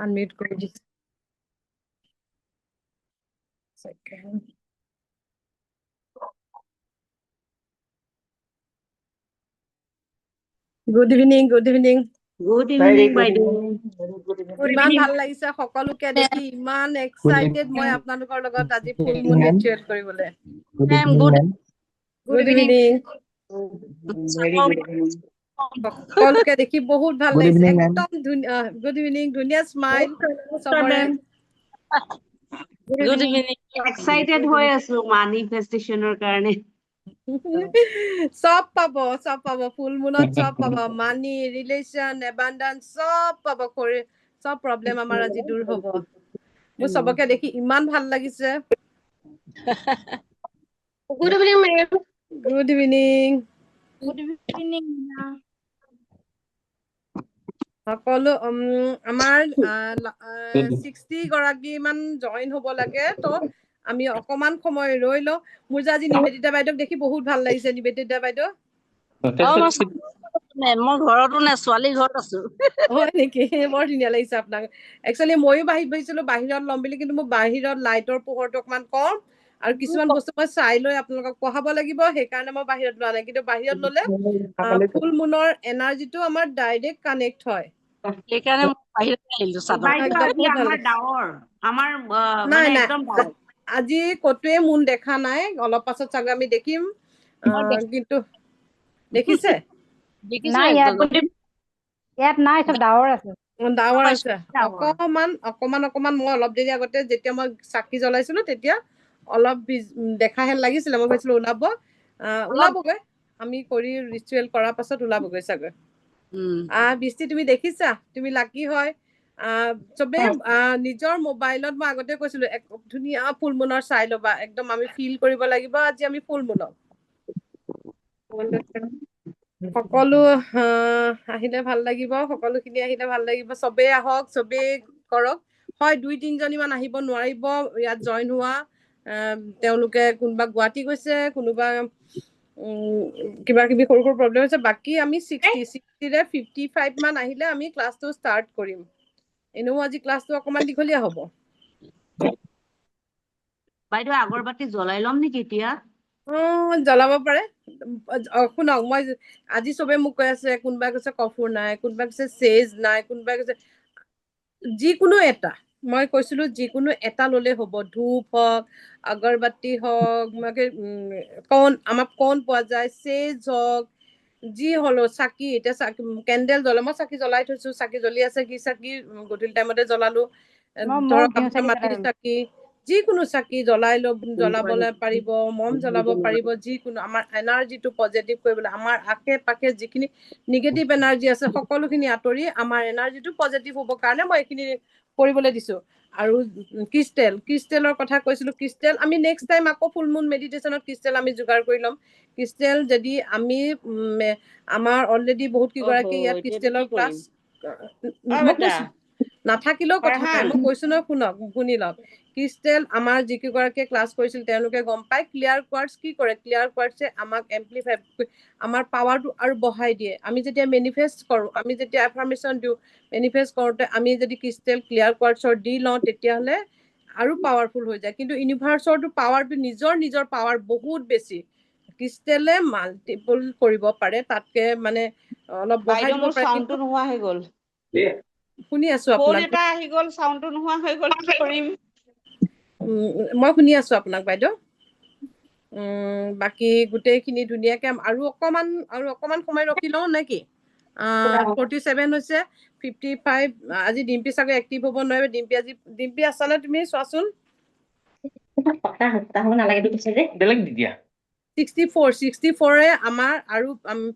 Unmute কৰি দিছো Second. Good evening, good evening. Good evening, বাইদেউ। ইমান ভাল লাগিছে সকলোকে দেখি ইমান এক্সাইটেড মই আপোনালোকৰ লগত আজি ফুল মুন ৰিচুৱেল কৰিবলৈ Ma'am, good গুড ইভিনিং সকলোকে দেখি বহুত ভাল লাগিছে একদম ধুনীয়া গুড ইভিনিং ধুনীয়া স্মাইল সবৰে Good evening. Excited হৈ আছো manifestationৰ কাৰণে। সব পাব ফুল মুনত সব পাব মানি ৰিলেচন এবান্ডান্স সব পাব কৰি সব প্ৰব্লেম আমাৰ আজি দূৰ হ'ব মোৰ সবকে দেখি ইমান ভাল লাগিছে Good evening, ma'am. Good evening Good evening. সকলো আমাৰ 60 গৰাকী মান জয়েন হ'ব লাগে তো আমি অকমান সময় ৰৈ লওঁ মোৰ যে আজি নিবেদিতা বাইদেউক দেখি বহুত ভাল লাগিছে নিবেদিতা বাইদেউ মই ঘৰতো নাই ছোৱালী ঘৰত আছো হয় নেকি বৰ ধুনীয়া লাগিছে আপোনাক একচুৱেলি ময়ো ভাবিছিলো বাহিৰত ল'ম বুলি কিন্তু মোৰ বাহিৰত লাইটৰ পোহৰটো অকমান কম আৰু কিছুমান বস্তু মই চাই লৈ আপোনালোকক পঢ়াব লাগিব সেইকাৰণে মই বাহিৰত লোৱা নাই কিন্তু বাহিৰত ল'লে ফুল মুনৰ এনাৰ্জিটো আমাৰ ডাইৰেক্ট কানেক্ট হয় সেইকাৰণে মই বাহিৰত আহিলো আজি কতোৱে মুন দেখা নাই অলপ পাছত চাগে আমি দেখিম কিন্তু দেখিছে ইয়াত নাই সব ডাৱৰ আছে ডাৱৰ আছে অকমান মই অলপ দেৰি আগতে যেতিয়া মই চাকি জ্বলাইছিলো তেতিয়া অলপ দেখাহে লাগিছিলে মই ভাবিছিলো ওলাবগৈ আমি কৰি ৰিচুৱেল কৰাৰ পাছত ওলাবগৈ চাগৈ বৃষ্টি তুমি দেখিছা তুমি লাকি হয় চবে নিজৰ মোবাইলত মই আগতে কৈছিলো ধুনীয়া ফুল মুনৰ চাই ল'বা একদম আমি ফিল কৰিব লাগিব আজি আমি ফুল মুনক সকলো আহিলে ভাল লাগিব সকলোখিনি আহিলে ভাল লাগিব চবেই আহক চবেই কৰক হয় 2-3 জনী মান আহিব নোৱাৰিব ইয়াত জইন হোৱা তেওঁলোকে কোনোবা গুৱাহাটী গৈছে কোনোবা কিবা কিবি সৰু সৰু প্ৰব্লেম হৈছে বাকি আমি 60ৰে 55 মান আহিলে আমি ক্লাছটো ষ্টাৰ্ট কৰিম এনেও আজি ক্লাছটো অকমান দীঘলীয়া হ'ব বাইদেউ আগৰবাতি জ্বলাই ল'ম নেকি এতিয়া জ্বলাব পাৰে শুনক মই আজি চবে মোক কৈ আছে কোনোবাই কৈছে কফুৰ নাই কোনোবাই কৈছে চেজ নাই কোনোবাই কৈছে যিকোনো এটা মই কৈছিলো যিকোনো এটা ল'লে হ'ব ধূপ হওক আগৰবাতি হওক আমাৰ কণ পোৱা যায় চেজ হওক যি হলো চাকি এতিয়া কেণ্ডেল জ্বলে মই চাকি জ্বলাই থৈছো চাকি জ্বলি আছে কি চাকি গধূলি টাইমতে জ্বলালো ধৰক মাটিৰ চাকি যিকোনো চাকি জ্বলাবলৈ পাৰিব মম জ্বলাব পাৰিব যিকোনো আমাৰ এনাৰ্জিটো পজিটিভ কৰিবলৈ আমাৰ আশে পাশে যিখিনি নিগেটিভ এনাৰ্জি আছে সকলোখিনি আঁতৰি আমাৰ এনাৰ্জিটো পজিটিভ হ'ব কাৰণে মই এইখিনি কৰিবলৈ দিছো আৰু ক্ৰিষ্টেলৰ কথা কৈছিলো ক্ৰিষ্টেল আমি নেক্সট টাইম আকৌ ফুল মুন মেডিটেশ্যনত ক্ৰিষ্টেল আমি যোগাৰ কৰি ল'ম ক্ৰিষ্টেল যদি আমি আমাৰ অলৰেডি বহুত কেইগৰাকী ইয়াত ক্ৰিষ্টেলৰ ক্লাছ নাথাকিলেও কথা নাই মই কৈছো ন শুনি লওক ক্ৰিষ্টেল আমাৰ যিকেইগৰাকীয়ে ক্লাছ কৰিছিল তেওঁলোকে গম পায় ক্লিয়াৰ কোৱাৰ্টছ কি কৰে ক্লিয়াৰ কোৱাৰ্টছে আমাক এম্প্লিফাই আমাৰ পাৱাৰটো আৰু বঢ়াই দিয়ে আমি যেতিয়া মেনিফেষ্ট কৰো আমি যেতিয়া এফাৰ্মেশ্যন দিওঁ মেনিফেষ্ট কৰোঁতে আমি যদি ক্ৰিষ্টেল ক্লিয়াৰ কোৱাৰ্টছৰ দি লওঁ তেতিয়াহ'লে আৰু পাৱাৰফুল হৈ যায় কিন্তু ইউনিভাৰ্চৰটো পাৱাৰটো নিজৰ পাৱাৰ বহুত বেছি ক্ৰিষ্টেলে মাল্টিপল কৰিব পাৰে তাতকে মানে অলপ বঢ়াই দিব পাৰে সাউণ্ডটো নোহোৱা হৈ গ'ল শুনি আছো আপোনাক এটা আহি গ'ল সাউণ্ডটো নোহোৱা হৈ গ'ল কি কৰিম মই শুনি আছো আপোনাক বাইদেউ বাকি গোটেইখিনি ধুনীয়াকে আৰু অকমান সময় ৰখি লওঁ নেকি 47 হৈছে 55 আজি ডিম্পি চাগে এক্টিভ হ'ব নোৱাৰিব ডিম্পি আছানে তুমি চোৱাচোন 64 আমাৰ আৰু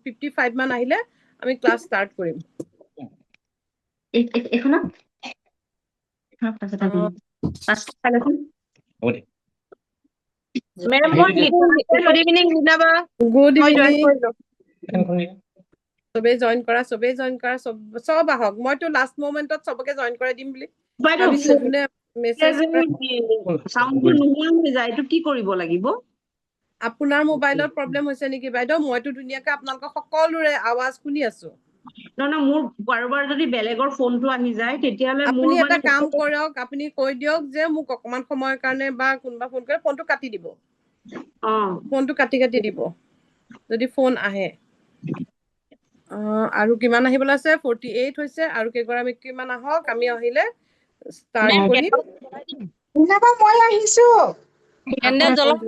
55 মান আহিলে আমি ক্লাছ ষ্টাৰ্ট কৰিম গুড ইভিনিং চবেই জইন কৰা চব আহক মইতো লাষ্ট মমেন্টত চবকে জইন কৰাই দিম বুলি কি কৰিব লাগিব আপোনাৰ মোবাইলত প্ৰব্লেম হৈছে নেকি বাইদেউ মইতো ধুনীয়াকে আপোনালোকৰ সকলোৰে আৱাজ শুনি আছো মোৰ কাৰোবাৰ যদি বেলেগৰ ফোনটো আহি যায় তেতিয়াহ'লে মোৰ আপুনি এটা মানে কাম কৰক, আপুনি কৈ দিয়ক যে মোক অকমান সময়ৰ কাৰণে বা কোনোবা ফোন কৰে ফোনটো কাটি দিব, ফোনটো কাটি দিব যদি ফোন আহে। আৰু কিমান আহিবলৈ আছে? 48 হৈছে। আৰু কেইগৰাকী কিমান আহক, আমি আহিলে ষ্টাৰ্ট কৰিম। মই আহিছো। কেণ্ডেল জ্বলাব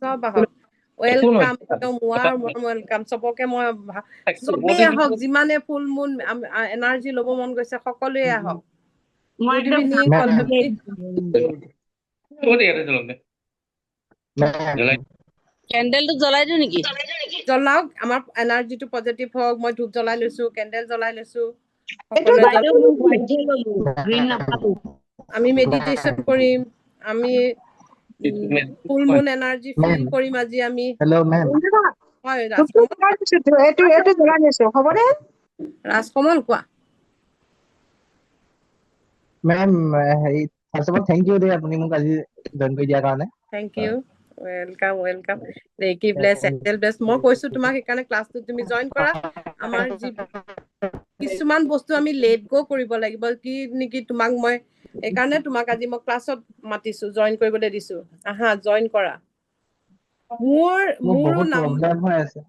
চব আহক। ৱেলকাম, একদম ৱাৰ্ম ৱেলকাম চবকে। মই চবেই আহক, যিমানে ফুল মুন এনাৰ্জি ল'ব মন গৈছে সকলোৱে আহক। মই Good একদম evening, Pallavi. কেণ্ডেলটো জ্বলাই দিওঁ নেকি? জ্বলাওক, আমাৰ এনাৰ্জিটো পজিটিভ হওক। মই ধূপ জ্বলাই লৈছো, কেণ্ডেল জ্বলাই লৈছো। এইটো সকলোৱে বাইদেউ মই হোৱাইটহে ললো, গ্ৰীণ নাপালো। আমি মেডিটেশ্যন কৰিম, আমি ফুল মুন এনাৰ্জি ফিল কৰিম আজি আমি। Hello, ma'am. হয় ৰাজকমল, এইটো জ্বলাই দিছো, হ'বনে? ৰাজকমল কোৱা। Ma'am, first of all, thank you দেই আপুনি মোক আজি জইন কৰি দিয়াৰ কাৰণে। Thank you, welcome welcome. Reiki bless, angel bless. মই কৈছো তোমাক সেইকাৰণে ক্লাছটো তুমি জইন কৰা। আমাৰ যি কিছুমান বস্তু আমি লেট গ' কৰিব লাগিব কি নেকি, তোমাক মই সেইকাৰণে তোমাক আজি মই ক্লাছত মাতিছো, জইন কৰিবলৈ দিছো। আহা, জইন কৰা। মোৰ মোৰো বহুত নাম প্ৰব্লেম হৈ আছে।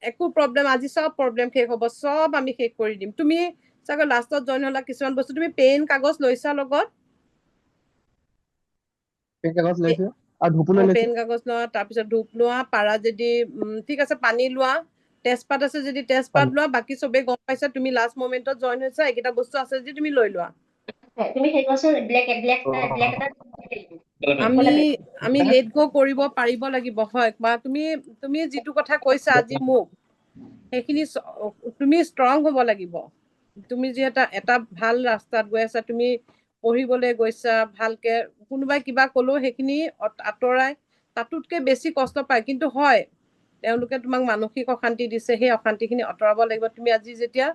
একো প্ৰব্লেম, আজি চব প্ৰব্লেম শেষ হ'ব, চব আমি শেষ কৰি দিম। তুমি চাগৈ লাষ্টত জইন হ'লা কিছুমান বস্তু। তুমি পেন কাগজ লৈছা লগত? পেন কাগজ লৈছো আৰু ধূপো লৈ লৈছো। পেন কাগজ লোৱা, তাৰপিছত ধূপ লোৱা, পাৰা যদি ঠিক আছে পানী লোৱা, তেজপাত আছে যদি তেজপাত লোৱা। বাকী চবেই গম পাইছা তুমি লাষ্ট মমেণ্টত জইন হৈছা, এইকেইটা বস্তু আছে যদি তুমি লৈ লোৱা। তুমি সেই বস্তু ব্লেক এটা আমি লেট গ' কৰিব পাৰিব লাগিব, হয়। বা তুমি যিটো কথা কৈছা আজি মোক, সেইখিনি তুমি ষ্ট্ৰং হ'ব লাগিব। তুমি যিহেতু এটা ভাল ৰাস্তাত গৈ আছা, তুমি পঢ়িবলৈ গৈছা ভালকে, কোনোবাই কিবা ক'লেও সেইখিনি আঁতৰাই তাতোতকৈ বেছি কষ্ট পায়। কিন্তু হয়, তেওঁলোকে তোমাক মানসিক অশান্তি দিছে, সেই অশান্তিখিনি আঁতৰাব লাগিব। তুমি আজি যেতিয়া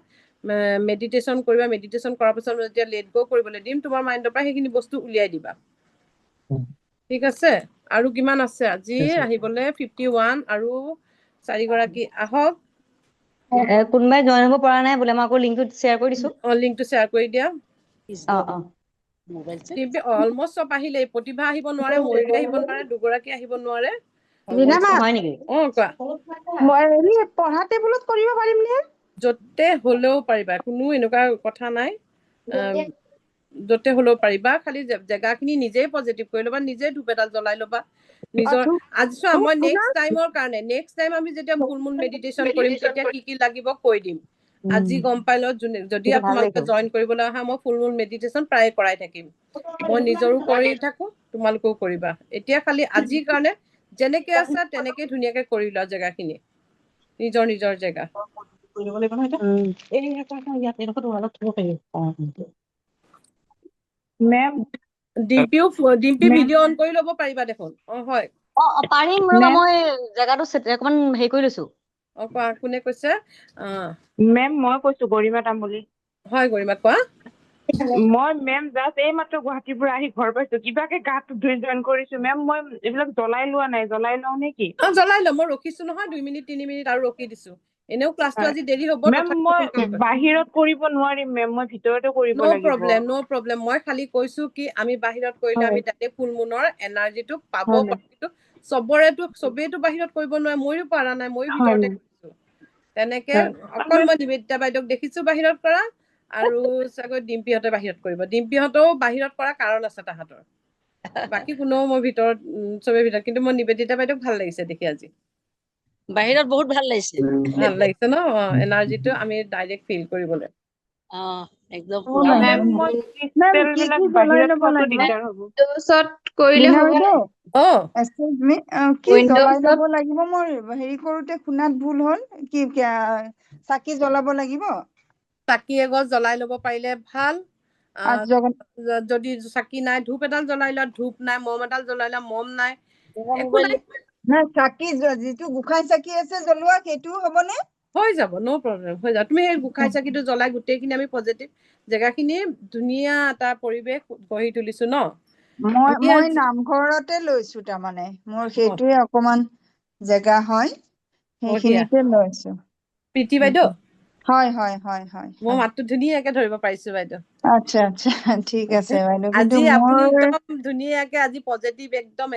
মেডিটেশ্যন কৰিবা, মেডিটেশ্যন কৰাৰ পিছত যেতিয়া লেট গ' কৰিবলৈ দিম, তোমাৰ মাইণ্ডৰ পৰা সেইখিনি বস্তু উলিয়াই দিবা। ঠিক আছে? আৰু কিমান আছে আজি আহিবলৈ? 51 আৰু 4 গৰাকী আহক। কোনোবাই জইন হ'ব পৰা নাই বোলে, মই আকৌ লিংকটো শ্বেয়াৰ কৰি দিছো। লিংকটো শ্বেয়াৰ কৰি দিয়া। Mobile set. অলমষ্ট চব আহিলে। প্ৰতিভা আহিব নোৱাৰে, ময়ূৰী আহিব নোৱাৰে, দুগৰাকী আহিব নোৱাৰে। হয় নেকি? কোৱা। মই পঢ়া টেবুলত কৰিব পাৰিম নে? য'তে হ'লেও পাৰিবা, কোনো এনেকুৱা কথা নাই। য'তে হ'লেও পাৰিবা, খালি জেগাখিনি নিজেই পজিটিভ কৰি ল'বা, নিজে ধূপ এডাল জ্বলাই ল'বা নিজৰ। আজি চোৱা, মই নেক্সট টাইমৰ কাৰণে, নেক্সট টাইম আমি যেতিয়া ফুল মুন মেডিটেশ্যন কৰিম তেতিয়া কি কি লাগিব কৈ দিম। আজি গম পাই লওঁ, যদি তোমালোকে জইন কৰিবলৈ অহা, মই ফুল মুন মেডিটেশ্যন প্ৰায় কৰাই থাকিম। মই নিজৰো কৰি থাকো, তোমালোকেও কৰিবা। এতিয়া খালি আজিৰ কাৰণে যেনেকে আছা তেনেকে ধুনীয়াকে কৰি লোৱা জেগাখিনি, নিজৰ নিজৰ জেগা। ডিম্পি ভিডিঅ' অন কৰি ল'ব পাৰিবা দেখোন। হয়। পাৰিম ৰ'বা, মই জেগাটো অকমান হেৰি কৰি লৈছো। কোৱা, কোনে কৈছে? মেম মই কৈছো গৰিমা তামুলী। হয় গৰিমা, কোৱা। মই মেম জাষ্ট এই মাত্ৰ গুৱাহাটীৰ পৰা আহি ঘৰ পাইছো, কিবাকে গাটো ধুই জইন কৰিছো। মেম মই এইবিলাক জ্বলাই লোৱা নাই, জ্বলাই লওঁ নেকি? জ্বলাই ল, মই ৰখিছো নহয় 2 মিনিট 3 মিনিট আৰু ৰখি দিছো। এনেও ক্লাছটো আজি দেৰি হ'ব। মেম মই বাহিৰত কৰিব নোৱাৰিম মেম, মই ভিতৰতে কৰিব লাগিব। ন' প্ৰব্লেম। মই খালি কৈছো কি আমি বাহিৰত কৰিলে আমি তাতে ফুল মুনৰ এনাৰ্জিটো পাব পাৰো। চবেইতো বাহিৰত কৰিব নোৱাৰে, ময়ো পৰা নাই, ময়ো ভিতৰতে কৰিছো। তেনেকে অকল মই নিবেদিতা বাইদেউক দেখিছো বাহিৰত কৰা, আৰু চাগৈ ডিম্পিহঁতে বাহিৰত কৰিব। ডিম্পিহঁতেও বাহিৰত কৰা কাৰণ আছে তাহাঁতৰ। বাকী কোনেও মই ভিতৰত চবেই ভিতৰত, কিন্তু মই নিবেদিতা বাইদেউক ভাল লাগিছে দেখি আজি। বাহিৰত বহুত ভাল লাগিছে। ভাল লাগিছে ন? এনাৰ্জিটো আমি ডাইৰেক্ট ফিল কৰিবলৈ। একদম মেম মই ক্ৰিষ্টেল বিলাক বাহিৰত থোৱাটো দিগদাৰ হ'ব। কৰিলে হ'ব। কি জ্বলাই উইণ্ডোজত ল'ব লাগিব? মোৰ হেৰি কৰোতে শুনাত ভুল হ'ল। কি চাকি জ্বলাব লাগিব? চাকি এগছ জ্বলাই ল'ব পাৰিলে ভাল। যদি চাকি নাই, ধূপ এডাল জ্বলাই লোৱা, ধূপ নাই, মম এডাল জ্বলাই লোৱা, মম নাই, একো নাই। চাকি যিটো গোঁসাই চাকি আছে জ্বলোৱা, সেইটোও হ'বনে? হৈ যাব, ন' প্ৰব্লেম, হৈ যাব। তুমি সেই গোঁসাই চাকিটো জ্বলাই গোটেইখিনি আমি পজিটিভ জেগাখিনি ধুনীয়া এটা পৰিৱেশ গঢ়ি তুলিছো ন। মই নামঘৰতে লৈছো, তাৰমানে মোৰ সেইটোৱে অকমান জেগা হয়, সেইখিনিতে লৈছো। প্ৰীতি বাইদেউ, হয় হয় হয় হয় মই হয়। মাতটো ধুনীয়াকে ধৰিব পাৰিছো বাইদেউ। আচ্ছা আচ্ছা ঠিক আছে বাইদেউ, কিন্তু আজি আপুনি মোৰ একদম ধুনীয়াকে আজি পজিটিভ একদম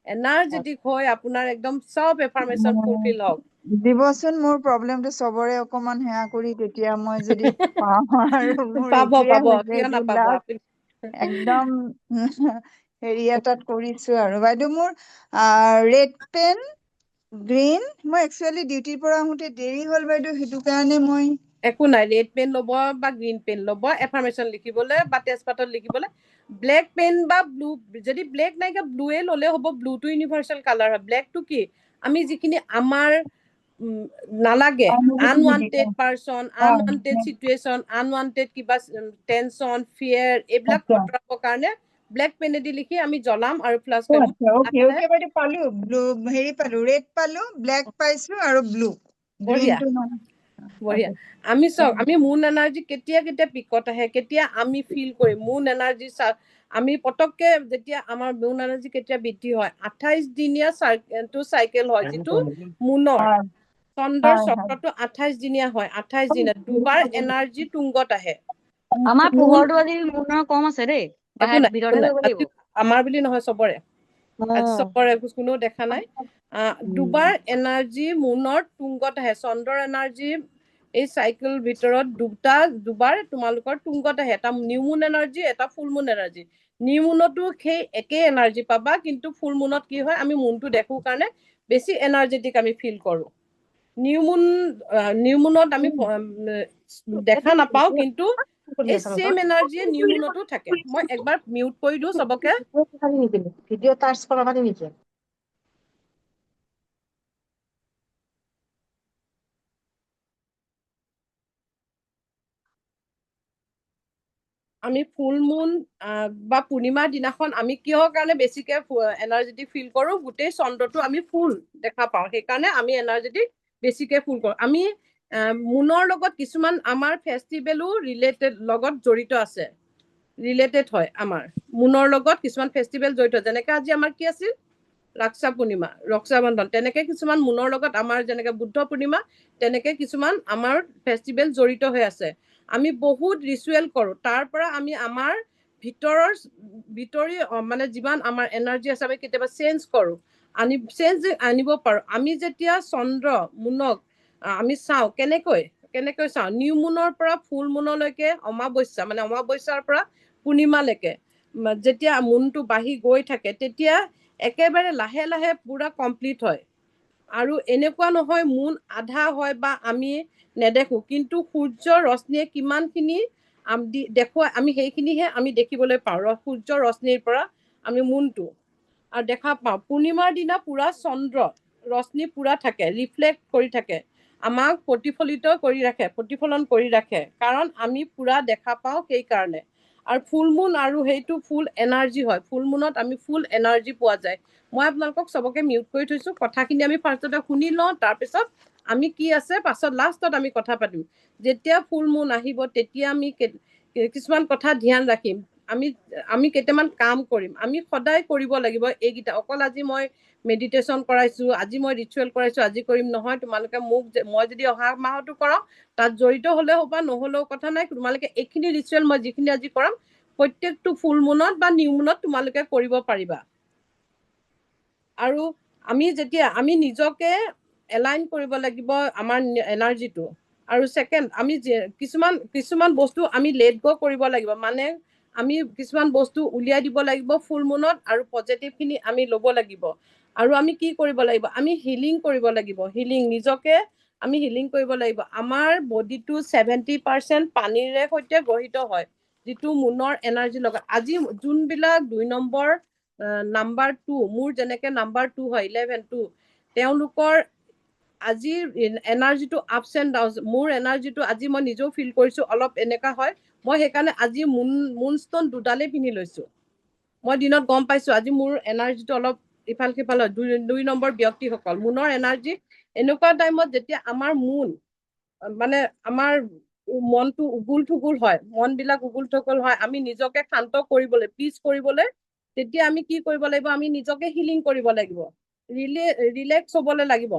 এনাৰ্জেটিক হৈ আপোনাৰ একদম চব এফাৰ্মেশ্যন ফুলফিল হওক। দিবচোন, মোৰ প্ৰব্লেমটো চবৰে অকমান সেয়া কৰি, তেতিয়া মই যদি পাওঁ আৰু মোৰ পাব এইটোৱে পাব, হৈছে কিয় এইটো নাপাব লাষ্ট আপুনি। একদম হেৰি এটাত কৰিছো আৰু বাইদেউ। মোৰ ৰেড পেন, গ্ৰীণ, মই একচুৱেলি ডিউটিৰ পৰা আহোঁতে দেৰি হ'ল বাইদেউ, সেইটো কাৰণে মই একো নাই, ৰেড পেন ল'ব বা গ্ৰীণ পেন ল'ব এফাৰ্মেশ্যন লিখিবলৈ বা তেজপাতত লিখিবলৈ। ব্লেক পেন বা ব্লু, যদি ব্লেক নাইকিয়া ব্লুৱে ল'লে হ'ব, ব্লুটো ইউনিভাৰ্চেল কালাৰ হয়। ব্লেকটো কি, আমি যিখিনি আমাৰ নালাগে, unwanted person, unwanted situation, unwanted কিবা টেনচন, ফিয়াৰ, এইবিলাক আচ্ছা আঁতৰাবৰ কাৰণে ব্লেক পেনেদি লিখি আমি জ্বলাম আৰু ফ্লাছ অ' কৰিম। আচ্ছা, অ'কে অ'কে বাইদেউ, পালো ব্লু, হেৰি পালো, ৰেড পালো, ব্লেক পাইছো আৰু ব্লু, বঢ়িয়া গ্ৰীণটো নহয়। বঢ়িয়া। আমি চাওক, আমি মুন এনাৰ্জি কেতিয়া কেতিয়া পিকত আহে, কেতিয়া আমি ফিল কৰিম মুন এনাৰ্জি। আমি পটককে যেতিয়া আমাৰ মুন এনাৰ্জি কেতিয়া বৃদ্ধি হয়, 28 দিনীয়া চাইকেল হয় যিটো মুনৰ। হয় চন্দ্ৰৰ হয় হয়। চক্ৰটো 28 দিনীয়া হয়, 28 দিনত দুবাৰ এনাৰ্জি তুংগত আহে। আমাৰ মুন পোহৰটো আজি মুনৰ কম আছে দেই, একো নাই, একো ভিতৰতে নাই, কৰিব আজি লাগিব। আমাৰ বুলি নহয়, চবৰে আজি অ'। চবৰে কোনো দেখা নাই। দুবাৰ এনাৰ্জি মুনৰ তুংগত আহে। চন্দ্ৰৰ এনাৰ্জি এই চাইকেল ভিতৰত দুবাৰ তোমালোকৰ তুংগত আহে, এটা নিউ মুন এনাৰ্জি, এটা ফুল মুন এনাৰ্জি। নিউ মুনতো সেই একেই এনাৰ্জি পাবা, কিন্তু ফুল মুনত কি হয়, আমি মুনটো দেখো কাৰণে বেছি এনাৰ্জেটিক আমি ফিল কৰো। নিউ মুনত আমি দেখা নাপাওঁ, কিন্তু এই চেম এনাৰ্জিয়ে নিউ মুনতো থাকে। মই একবাৰ মিউট কৰি দিওঁ চবকে। ভিডিও টাচ কৰা পাৰি নিচে। আমি ফুল মুন বা পূৰ্ণিমাৰ দিনাখন আমি কিহৰ কাৰণে বেছিকে এনাৰ্জেটিক ফিল কৰো, গোটেই চন্দ্ৰটো আমি ফুল দেখা পাওঁ, সেইকাৰণে আমি এনাৰ্জেটিক বেছিকে ফিল কৰো। আমি মুনৰ লগত কিছুমান আমাৰ ফেষ্টিভেলো লগত জড়িত আছে, ৰিলেটেড হয়। আমাৰ মুনৰ লগত কিছুমান ফেষ্টিভেল জড়িত, যেনেকে আজি আমাৰ কি আছিল, ৰক্ষা পূৰ্ণিমা, ৰক্ষা বন্ধন। তেনেকে কিছুমান মুনৰ লগত আমাৰ যেনেকে বুদ্ধ পূৰ্ণিমা, তেনেকে কিছুমান আমাৰ ফেষ্টিভেল জড়িত হৈ আছে। আমি বহুত ৰিচুৱেল কৰো, তাৰ পৰা আমি আমাৰ ভিতৰি মানে যিমান আমাৰ এনাৰ্জি আছে, আমি কেতিয়াবা চেঞ্জ কৰো, চেঞ্জ আনিব পাৰো। আমি যেতিয়া চন্দ্ৰ মুনক আমি চাওঁ, কেনেকৈ চাওঁ, নিউ মুনৰ পৰা ফুল মুনলৈকে, অমাৱস্যা মানে অমাৱস্যাৰ পৰা পূৰ্ণিমালৈকে যেতিয়া মুনটো বাঢ়ি গৈ থাকে, তেতিয়া একেবাৰে লাহে লাহে পুৰা কমপ্লিট হয়। আৰু এনেকুৱা নহয় মুন আধা হয় বা আমি নেদেখো, কিন্তু সূৰ্যৰ ৰশ্মিয়ে কিমানখিনি দেখুৱাই, আমি সেইখিনিহে আমি দেখিবলৈ পাওঁ। সূৰ্যৰ ৰশ্মিৰ পৰা আমি মুনটো আৰু দেখা পাওঁ। পূৰ্ণিমাৰ দিনা পুৰা চন্দ্ৰ ৰশ্মি পুৰা থাকে, ৰিফ্লেক্ট কৰি থাকে, আমাক প্ৰতিফলন কৰি ৰাখে, কাৰণ আমি পুৰা দেখা পাওঁ সেইকাৰণে। আৰু ফুল মুন আৰু সেইটো ফুল এনাৰ্জি হয়, ফুল মুনত আমি ফুল এনাৰ্জি পোৱা যায়। মই আপোনালোকক চবকে মিউট কৰি থৈছো, কথাখিনি আমি ফাৰ্ষ্টতে শুনি লওঁ, তাৰপিছত আমি কি আছে পাছত লাষ্টত আমি কথা পাতিম। যেতিয়া ফুল মুন আহিব, তেতিয়া আমি কিছুমান কথা ধ্যান ৰাখিম, আমি কেইটামান কাম কৰিম, আমি সদায় কৰিব লাগিব এইকেইটা। অকল আজি মই মেডিটেশ্যন কৰাইছো, আজি মই ৰিচুৱেল কৰাইছো, আজি কৰিম নহয়। তোমালোকে মই যদি অহা মাহতো কৰাও, তাত জড়িত হলেও হ'ব, নহলেও কথা নাই। তোমালোকে এইখিনি ৰিচুৱেল মই যিখিনি আজি কৰাম, প্ৰত্যেকটো ফুল মুনত বা নিউ মুনত তোমালোকে কৰিব পাৰিবা। আৰু আমি নিজকে এলাইন কৰিব লাগিব আমাৰ এনাৰ্জিটো। আৰু ছেকেণ্ড, আমি কিছুমান বস্তু আমি লেট গ' কৰিব লাগিব, মানে আমি কিছুমান বস্তু উলিয়াই দিব লাগিব ফুল মুনত, আৰু পজিটিভ খিনি আমি ল'ব লাগিব। আৰু আমি কি কৰিব লাগিব, আমি হিলিং কৰিব লাগিব। নিজকে আমি হিলিং কৰিব লাগিব। আমাৰ বডিটো 70% পানীৰে সৈতে গঠিত হয়, যিটো মুনৰ এনাৰ্জি লগত। আজি যোনবিলাক 2 নম্বৰ নাম্বাৰ 2, মোৰ যেনেকে নাম্বাৰ 2 হয়, 11-2, তেওঁলোকৰ আজিৰ এনাৰ্জিটো আপছ এণ্ড ডাউন। মোৰ এনাৰ্জিটো আজি মই নিজেও ফিল কৰিছো, অলপ এনেকা হয়। মই সেইকাৰণে আজি মুন ষ্টন 2ডালেই পিন্ধি লৈছো। মই দিনত গম পাইছো আজি মোৰ এনাৰ্জিটো অলপ ইফাল সিফাল হয়। 2 নম্বৰ ব্যক্তিসকল, মুনৰ এনাৰ্জি এনেকুৱা টাইমত যেতিয়া আমাৰ মুন মানে আমাৰ মনটো উগুল থুগুল হয়, মন বিলাক উগুল থুগুল হয়, আমি নিজকে শান্ত কৰিবলৈ, পিচ কৰিবলৈ, তেতিয়া আমি কি কৰিব লাগিব, আমি নিজকে হিলিং কৰিব লাগিব, ৰিলেক্স হবলৈ লাগিব।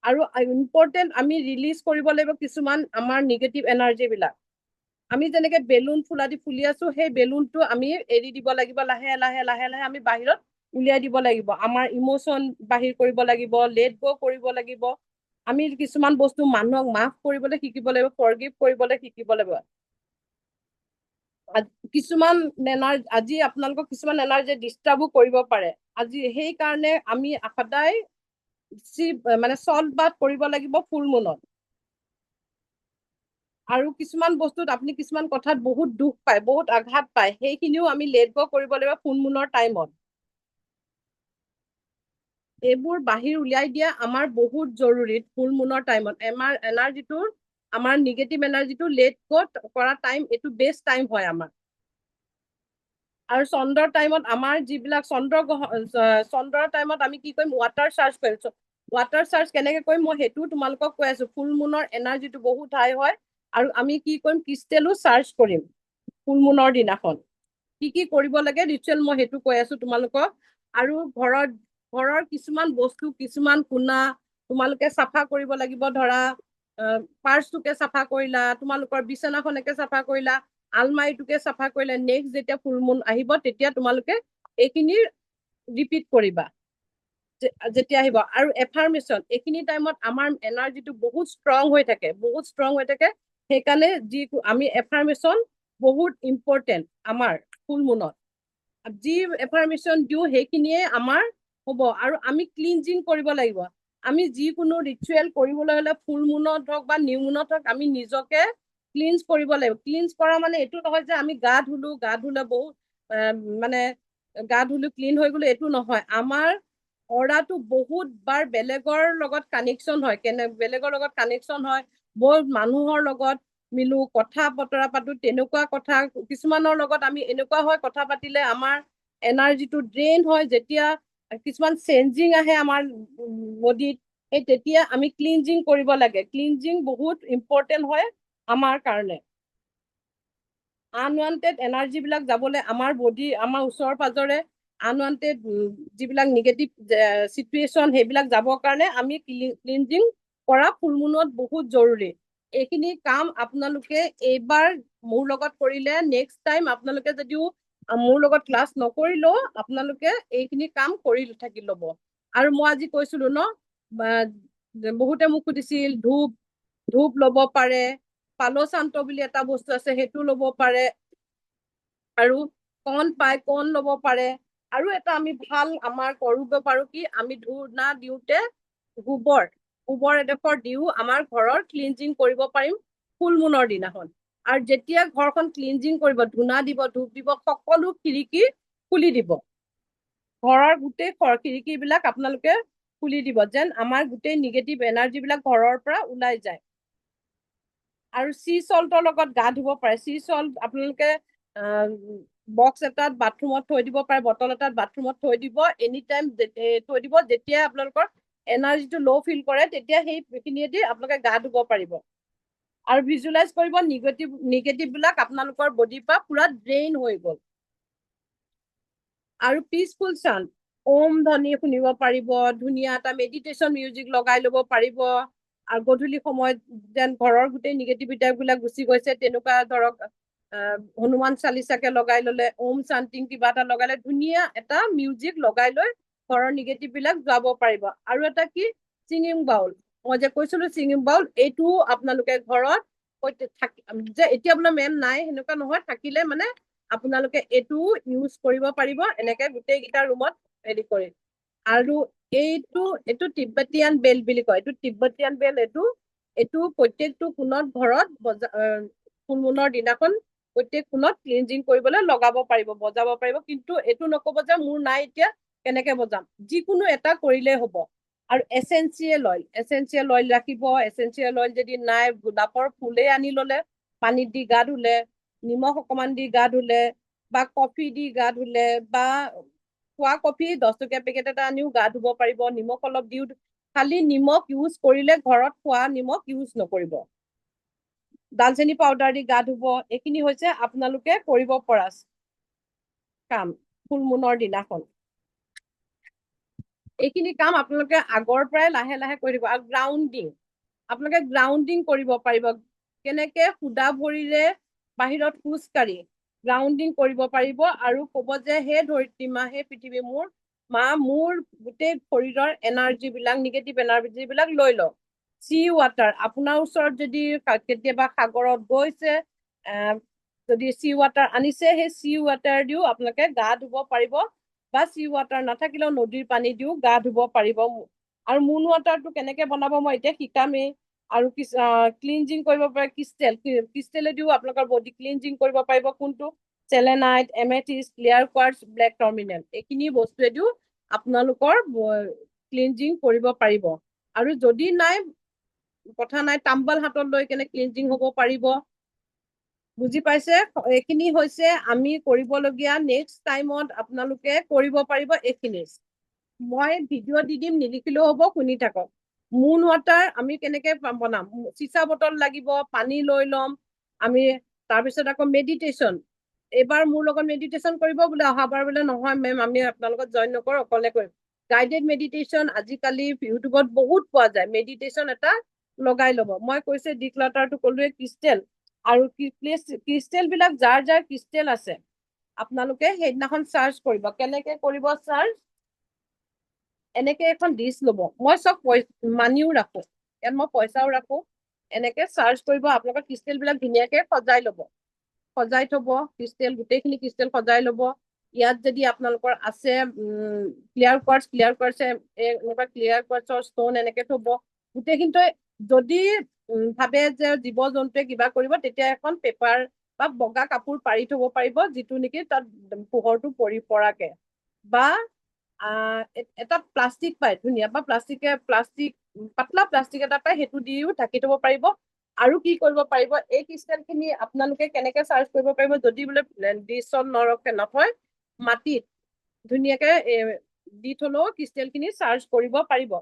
আৰু ইম্পৰ্টেণ্ট আমি ৰিলিজ কৰিব লাগিব কিছুমান আমাৰ নিগেটিভ এনাৰ্জি বিলাক। আমি যেনেকে বেলুন ফুলি আছো, সেই বেলুনটো আমি এৰি দিব লাগিব, লাহে লাহে লাহে লাহে আমি বাহিৰত উলিয়াই দিব লাগিব। আমাৰ ইমোচন বাহিৰ কৰিব লাগিব, লেট গ' কৰিব লাগিব। আমি কিছুমান বস্তু মানুহক মাফ কৰিবলৈ শিকিব লাগিব, ফৰগিভ কৰিবলৈ শিকিব লাগিব। কিছুমান এনাৰ্জি আজি আপোনালোকক কিছুমান এনাৰ্জি ডিষ্টাৰ্বো কৰিব পাৰে। আজি সেইকাৰণে আমি সদায় মানে চল্ট বাথ কৰিব লাগিব ফুল মুনত। আৰু কিছুমান বস্তুত আপুনি কিছুমান কথাত বহুত দুখ পায়, বহুত আঘাত পায়, সেইখিনিও আমি লেট গ' কৰিব লাগিব ফুল মুনৰ টাইমত। এইবোৰ বাহিৰ উলিয়াই দিয়া আমাৰ বহুত জৰুৰী ফুল মুনৰ টাইমত। আমাৰ এনাৰ্জিটোৰ, আমাৰ নিগেটিভ এনাৰ্জিটো লেট গ' কৰা টাইম, এইটো বেষ্ট টাইম হয় আমাৰ। আৰু চন্দ্ৰৰ টাইমত আমাৰ যিবিলাক চন্দ্ৰৰ টাইমত আমি কি কৰিম, ৱাটাৰ চাৰ্জ কৰিম। ৱাটাৰ চাৰ্জ কেনেকে কৰিম মই সেইটো তোমালোকক কৈ আছো। ফুল মুনৰ এনাৰ্জিটো বহুত হাই হয়, আৰু আমি কি কৰিম, ক্ৰিষ্টেলো চাৰ্জ কৰিম ফুল মুনৰ দিনাখন। কি কৰিব লাগে ৰিচুৱেল মই সেইটো কৈ আছো তোমালোকক। আৰু ঘৰৰ কিছুমান বস্তু, কিছুমান কোণা তোমালোকে চাফা কৰিব লাগিব। ধৰা পাৰ্চটোকে চাফা কৰিলা, তোমালোকৰ বিচনাখনকে চাফা কৰিলা, আলমাৰিটোকে চাফা কৰিলা। নেক্সট যেতিয়া ফুল মুন আহিব তেতিয়া তোমালোকে এইখিনি ৰিপিট কৰিবা যেতিয়া আহিব। আৰু এফাৰ্মেশ্যন, এইখিনি টাইমত আমাৰ এনাৰ্জিটো বহুত ষ্ট্ৰং হৈ থাকে, বহুত ষ্ট্ৰং হৈ থাকে। সেইকাৰণে আমি এফাৰ্মেশ্যন বহুত ইম্পৰ্টেণ্ট আমাৰ ফুল মুনত। যি এফাৰ্মেশ্যন দিওঁ সেইখিনিয়ে আমাৰ হ'ব। আৰু আমি ক্লিনজিং কৰিব লাগিব। আমি যিকোনো ৰিচুৱেল কৰিবলৈ হলে ফুল মুনত হওক বা নিউ মুনত হওক আমি নিজকে ক্লিনজ কৰিব লাগিব। ক্লিনজ কৰা মানে এইটো নহয় যে আমি গা ধুলে বহুত মানে গা ধুলো ক্লিন হৈ গলো, এইটো নহয়। আমাৰ অৰাটো বহুত বাৰ বেলেগৰ লগত কানেকশ্যন হয়। বেলেগৰ লগত কানেকশ্যন হয়, বহুত মানুহৰ লগত মিলো, কথা বতৰা পাতো, তেনেকুৱা কথা। কিছুমানৰ লগত আমি এনেকুৱা হয়, কথা পাতিলে আমাৰ এনাৰ্জিটো ড্ৰেইন হয়। যেতিয়া কিছুমান চেঞ্জিং আহে আমাৰ বডিত, সেই তেতিয়া আমি ক্লিনজিং কৰিব লাগে। ক্লিনজিং বহুত ইম্পৰ্টেণ্ট হয় আমাৰ কাৰণে। আনৱান্টেড এনাৰ্জি বিলাক যাবলৈ আমাৰ বডি, আমাৰ ওচৰ পাজৰে আনৱান্টেড যিবিলাক নিগেটিভ চিটুৱেশ্যন সেইবিলাক যাবৰ কাৰণে আমি ক্লিনজিং কৰা ফুল মুনত বহুত জৰুৰী। এইখিনি কাম আপোনালোকে এইবাৰ মোৰ লগত কৰিলে নেক্সট টাইম আপোনালোকে যদিও মোৰ লগত ক্লাছ নকৰিলেও আপোনালোকে এইখিনি কাম কৰি থাকি ল'ব। আৰু মই আজি কৈছিলো ন, বহুতে মোক সুধিছিল ধূপ ল'ব পাৰে, পালো শান্ত বুলি এটা বস্তু আছে সেইটো ল'ব পাৰে, আৰু কণ ল'ব পাৰে। আৰু এটা আমি ভাল আমাৰ কৰিব পাৰো কি, আমি ধূনা দিওঁতে গোবৰ এডোখৰ দিও আমাৰ ঘৰৰ ক্লিনজিং কৰিব পাৰিম ফুল মুনৰ দিনাখন। আৰু যেতিয়া ঘৰখন ক্লিনজিং কৰিব, ধূনা দিব, ধূপ দিব, সকলো খিৰিকী খুলি দিব। ঘৰৰ গোটেই খিৰিকী বিলাক আপোনালোকে খুলি দিব, যেন আমাৰ গোটেই নিগেটিভ এনাৰ্জি বিলাক ঘৰৰ পৰা ওলাই যায়। আৰু চি চল্টৰ লগত গা ধুব পাৰে। চি চল্ট আপোনালোকে বক্স এটাত বাথৰুমত থৈ দিব পাৰে, বটল এটাত বাথৰুমত থৈ দিব, এনি টাইম থৈ দিব। যেতিয়া আপোনালোকৰ এনাৰ্জিটো ল' ফিল কৰে তেতিয়া সেইখিনিয়েদি আপোনালোকে গা ধুব পাৰিব। আৰু ভিজুৱেলাইজ কৰিব নিগেটিভ বিলাক আপোনালোকৰ বডিৰ পৰা পুৰা ড্ৰেইন হৈ গ'ল। আৰু পিচফুল চাউণ্ড, ওম ধ্বনি শুনিব পাৰিব, ধুনীয়া এটা মেডিটেশ্যন মিউজিক লগাই ল'ব পাৰিব। আৰু গধূলি সময়ত যেন ঘৰৰ গোটেই নিগেটিভিটি বিলাক গুচি গৈছে, তেনেকুৱা ধৰক হনুমান চালিচাকে লগাই ললে, ওম শান্তিং কিবা এটা লগালে, ধুনীয়া এটা মিউজিক লগাই লৈ ঘৰৰ নিগেটিভ বিলাক যাব পাৰিব। আৰু এটা কি, ছিংগিং বাউল, মই যে কৈছিলো ছিংগিং বাউল, এইটো আপোনালোকে ঘৰত যে এতিয়া আপোনাৰ মেম নাই সেনেকুৱা নহয়, থাকিলে মানে আপোনালোকে এইটো ইউজ কৰিব পাৰিব, এনেকে গোটেই কেইটা ৰুমত হেৰি কৰি। আৰু এইটো তিব্বতীয়ান বেল বুলি কয়। এইটো তিব্বতীয়ান বেল, এইটো প্ৰত্যেকটো কোণত ঘৰত ফুল মুনৰ দিনাখন প্ৰত্যেক কোণত ক্লিনজিং কৰিবলৈ লগাব পাৰিব, বজাব পাৰিব। কিন্তু এইটো নকব যে মোৰ নাই এতিয়া কেনেকে বজাম, যিকোনো এটা কৰিলেই হ'ব। আৰু এচেঞ্চিয়েল অইল ৰাখিব। এচেঞ্চিয়েল অইল যদি নাই, গোলাপৰ ফুলেই আনি ললে, পানীত দি গা ধুলে, নিমখ অকমান দি গা ধুলে, বা কফি দি গা ধুলে, বা খোৱা কফি 10 টকীয়া পেকেট এটা আনিও গা ধুব পাৰিব। নিমখ অলপ দিও, খালি নিমখ ইউজ কৰিলে ঘৰত খোৱা নিমখ ইউজ নকৰিব। দালচেনি পাউডাৰ দি গা ধুব। এইখিনি হৈছে আপোনালোকে কৰিব পৰা কাম ফুল মুনৰ দিনাখন। এইখিনি কাম আপোনালোকে আগৰ পৰাই লাহে লাহে কৰি দিব। আৰু গ্ৰাউণ্ডিং, আপোনালোকে গ্ৰাউণ্ডিং কৰিব পাৰিব, কেনেকে সুদা ভৰিৰে বাহিৰত খোজ কাঢ়ি গ্ৰাউণ্ডিং কৰিব পাৰিব আৰু ক'ব যে হে ধৰিত্ৰী মা, হে পৃথিৱী মোৰ মা, মোৰ গোটেই শৰীৰৰ এনাৰ্জি বিলাক, নিগেটিভ এনাৰ্জি বিলাক লৈ লওক। চি ৱাটাৰ, আপোনাৰ ওচৰত যদি কেতিয়াবা সাগৰত গৈছে, যদি চি ৱাটাৰ আনিছে, সেই চি ৱাটাৰ দিও আপোনালোকে গা ধুব পাৰিব, বা চি ৱাটাৰ নাথাকিলেও নদীৰ পানী দিও গা ধুব পাৰিব। আৰু মুন ৱাটাৰটো কেনেকে বনাব মই এতিয়া শিকামেই। আৰু ক্লিনজিং কৰিব পাৰে ক্ৰিষ্টেলেদিও আপোনালোকৰ বডি ক্লিনজিং কৰিব পাৰিব। কোনটো? চেলেনাইট, এমেথিষ্ট, ক্লিয়াৰ কোৱাৰ্টজ, ব্লেক টৰ্মিনেল, এইখিনি বস্তুৱেদিও আপোনালোকৰ ক্লিনজিং কৰিব পাৰিব। আৰু যদি নাই, কথা নাই, তাম্বল হাতত লৈ কেনে ক্লিনজিং হ'ব পাৰিব। বুজি পাইছে? এইখিনি হৈছে আমি কৰিবলগীয়া। নেক্সট টাইমত আপোনালোকে কৰিব পাৰিব এইখিনি। মই ভিডিঅ' দি দিম, নিলিখিলেও হ'ব, শুনি থাকক। মুন ৱাটাৰ আমি কেনেকে বনাম? চিচা বটল লাগিব, পানী লৈ ল'ম আমি। তাৰপিছত আকৌ মেডিটেশ্যন, এইবাৰ মোৰ লগত মেডিটেশ্যন কৰিব বোলে, অহাবাৰ বোলে নহয় মেম আমি আপোনাৰ লগত জইন নকৰো, অকলে কৰিম। গাইডেড মেডিটেশ্যন আজিকালি ইউটিউবত বহুত পোৱা যায়, মেডিটেশ্যন এটা লগাই ল'ব। মই কৈছে ডিক্লাটাৰটো ক'লোৱে, ক্ৰিষ্টেল আৰু ক্ৰিষ্টেল বিলাক যাৰ যাৰ ক্ৰিষ্টেল আছে আপোনালোকে সেইদিনাখন চাৰ্চ কৰিব। কেনেকে কৰিব চাৰ্চ? এনেকে এখন ডিছ ল'ব, মই চব মানিও ৰাখো, ইয়াত মই পইচাও ৰাখো। এনেকে চাৰ্চ কৰিব, আপোনালোকৰ ক্ৰিষ্টেল বিলাক ধুনীয়াকে সজাই ল'ব, সজাই থব। ক্ৰিষ্টেল, গোটেইখিনি ক্ৰিষ্টেল সজাই ল'ব। ইয়াত যদি আপোনালোকৰ আছে ক্লিয়াৰ কোৱাৰ্টজ, এনেকুৱা ক্লিয়াৰ কোৱাৰ্টছৰ ষ্টন এনেকে থব। গোটেইখিনিতে যদি ভাবে যে জীৱ জন্তুৱে কিবা কৰিব, তেতিয়া এখন পেপাৰ বা বগা কাপোৰ পাৰি থব পাৰিব, যিটো নেকি তাত পোহৰটো পৰাকে। বা এটা প্লাষ্টিক পায় ধুনীয়া, বা প্লাষ্টিক পাতলা প্লাষ্টিক এটা পায়, সেইটো দিও ঢাকি থব পাৰিব। আৰু কি কৰিব পাৰিব, এই ক্ৰিষ্টেল খিনি আপোনালোকে কেনেকে চাৰ্চ কৰিব পাৰিব? যদি বোলে ডিছত নথয়, মাটিত ধুনীয়াকে দি থলেও ক্ৰিষ্টেল খিনি চাৰ্চ কৰিব পাৰিব।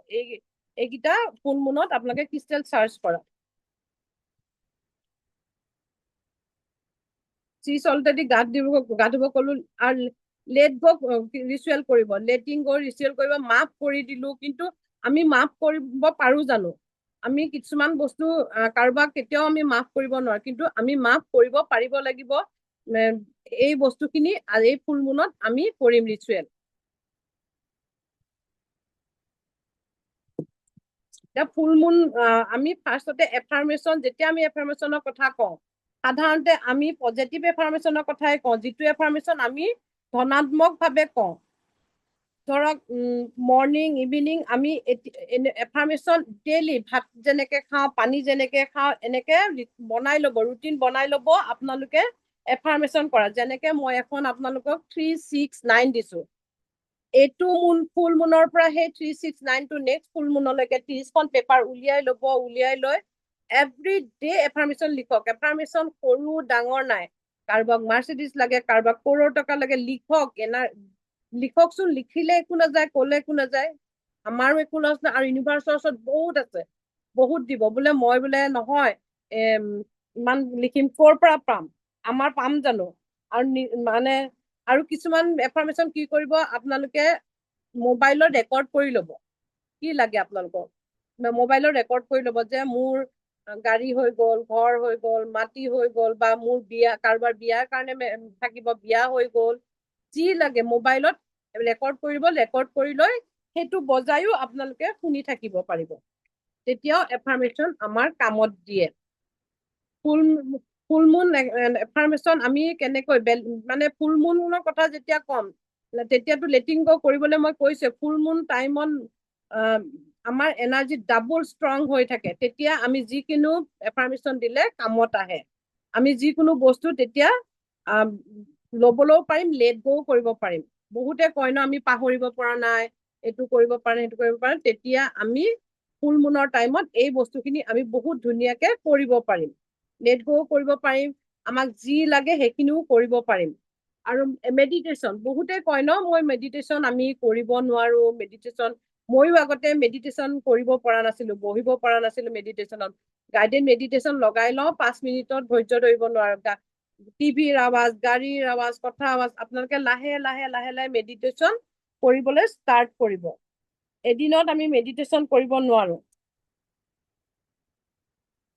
এইকেইটা ফুল মুনত আপোনালোকে ক্ৰিষ্টেল চাৰ্চ কৰা। চি সল্টেদি গা ধুব ক'লো। আৰু লেট গ ৰিচুৱেল কৰিব, লেটিং গ ৰিচুৱেল কৰিব। মাফ কৰি দিলো, কিন্তু আমি মাফ কৰিব পাৰো জানো? আমি কিছুমান বস্তু কাৰোবাক কেতিয়াও আমি মাফ কৰিব নোৱাৰো, কিন্তু আমি মাফ কৰিব পাৰিব লাগিব। এই বস্তুখিনি এই ফুল মুনত আমি কৰিম ৰিচুৱেল। ফুল মুন আমি ফাৰ্ষ্টতে এফাৰ্মেশ্যন, যেতিয়া আমি এফাৰ্মেশ্যনৰ কথা কওঁ, সাধাৰণতে আমি পজিটিভ এফাৰ্মেশ্যনৰ কথাই কওঁ, যিটো এফাৰ্মেশ্যন আমি ধনাত্মক ভাৱে কওঁ। ধৰক মৰ্ণিং, ইভিনিং আমি এফাৰ্মেশ্যন ডেইলি, ভাত যেনেকে খাওঁ, পানী যেনেকে খাওঁ, এনেকে বনাই ল'ব, ৰুটিন বনাই ল'ব আপোনালোকে এফাৰ্মেশ্যন কৰা। যেনেকে মই এখন আপোনালোকক 369 দিছো। এইটো ফুল মুনৰ পৰা সেই 369টো নেক্সট ফুল মুনলৈকে 30খন পেপাৰ উলিয়াই ল'ব। উলিয়াই লৈ এভৰি ডে এফাৰ্মেশ্যন লিখক। এফাৰ্মেশ্যন সৰু ডাঙৰ নাই, কাৰোবাক মাৰ্চিডিজ লাগে, কাৰোবাক কৰোৰ টকা লাগে, লিখকচোন। লিখিলে একো নাযায়, কলে একো নাযায়, আমাৰো একো লছ নাই। আৰু ইউনিভাৰ্চৰ ওচৰত বহুত আছে, বহুত দিব। বোলে মই বোলে নহয় ইমান লিখিম, ক'ৰ পৰা পাম? আমাৰ পাম জানো? আৰু মানে আৰু কিছুমান এফাৰ্মেশ্যন কি কৰিব, আপোনালোকে মোবাইলত ৰেকৰ্ড কৰি ল'ব। কি লাগে আপোনালোকক? মোবাইলত ৰেকৰ্ড কৰি ল'ব যে মোৰ গাড়ী হৈ গ'ল, ঘৰ হৈ গ'ল, মাটি হৈ গ'ল, বা মোৰ বিয়া, কাৰোবাৰ বিয়াৰ কাৰণে থাকিব, বিয়া হৈ গ'ল, যি লাগে মোবাইলত ৰেকৰ্ড কৰিব। ৰেকৰ্ড কৰি লৈ সেইটো বজাইও আপোনালোকে শুনি থাকিব পাৰিব। তেতিয়াও এফাৰ্মেশ্যন আমাৰ কামত দিয়ে। ফুল মুন এফাৰ্মেশ্যন আমি কেনেকৈ মানে ফুল মুনৰ কথা যেতিয়া কম, তেতিয়াতো লেটিং গ কৰিবলৈ মই কৈছো। ফুল মুন টাইমত আমাৰ এনাৰ্জি ডাবল ষ্ট্ৰং হৈ থাকে, তেতিয়া আমি যিকোনো এফাৰ্মেশ্যন দিলে কামত আহে। আমি যিকোনো বস্তু তেতিয়া ল'বলৈও পাৰিম, লেট গও কৰিব পাৰিম। বহুতে কয় ন আমি পাহৰিব পৰা নাই, এইটো কৰিব পাৰে, সেইটো কৰিব পাৰে। তেতিয়া আমি ফুল মুনৰ টাইমত এই বস্তুখিনি আমি বহুত ধুনীয়াকে কৰিব পাৰিম। লেট গও কৰিব পাৰিম, আমাক যি লাগে সেইখিনিও কৰিব পাৰিম। আৰু মেডিটেশ্যন, বহুতে কয় ন মই মেডিটেশ্যন আমি কৰিব নোৱাৰো। মেডিটেশ্যন ময়ো আগতে মেডিটেশ্যন কৰিব পৰা নাছিলো, বহিব পৰা নাছিলো মেডিটেশ্যনত। গাইডেড মেডিটেশ্যন লগাই লওঁ, 5 মিনিটত ধৈৰ্য ধৰিব নোৱাৰো। টিভিৰ আৱাজ, গাড়ীৰ আৱাজ, কথা আৱাজ, আপোনালোকে লাহে লাহে লাহে লাহে মেডিটেশ্যন কৰিবলৈ ষ্টাৰ্ট কৰিব। এদিনত আমি মেডিটেশ্যন কৰিব নোৱাৰো।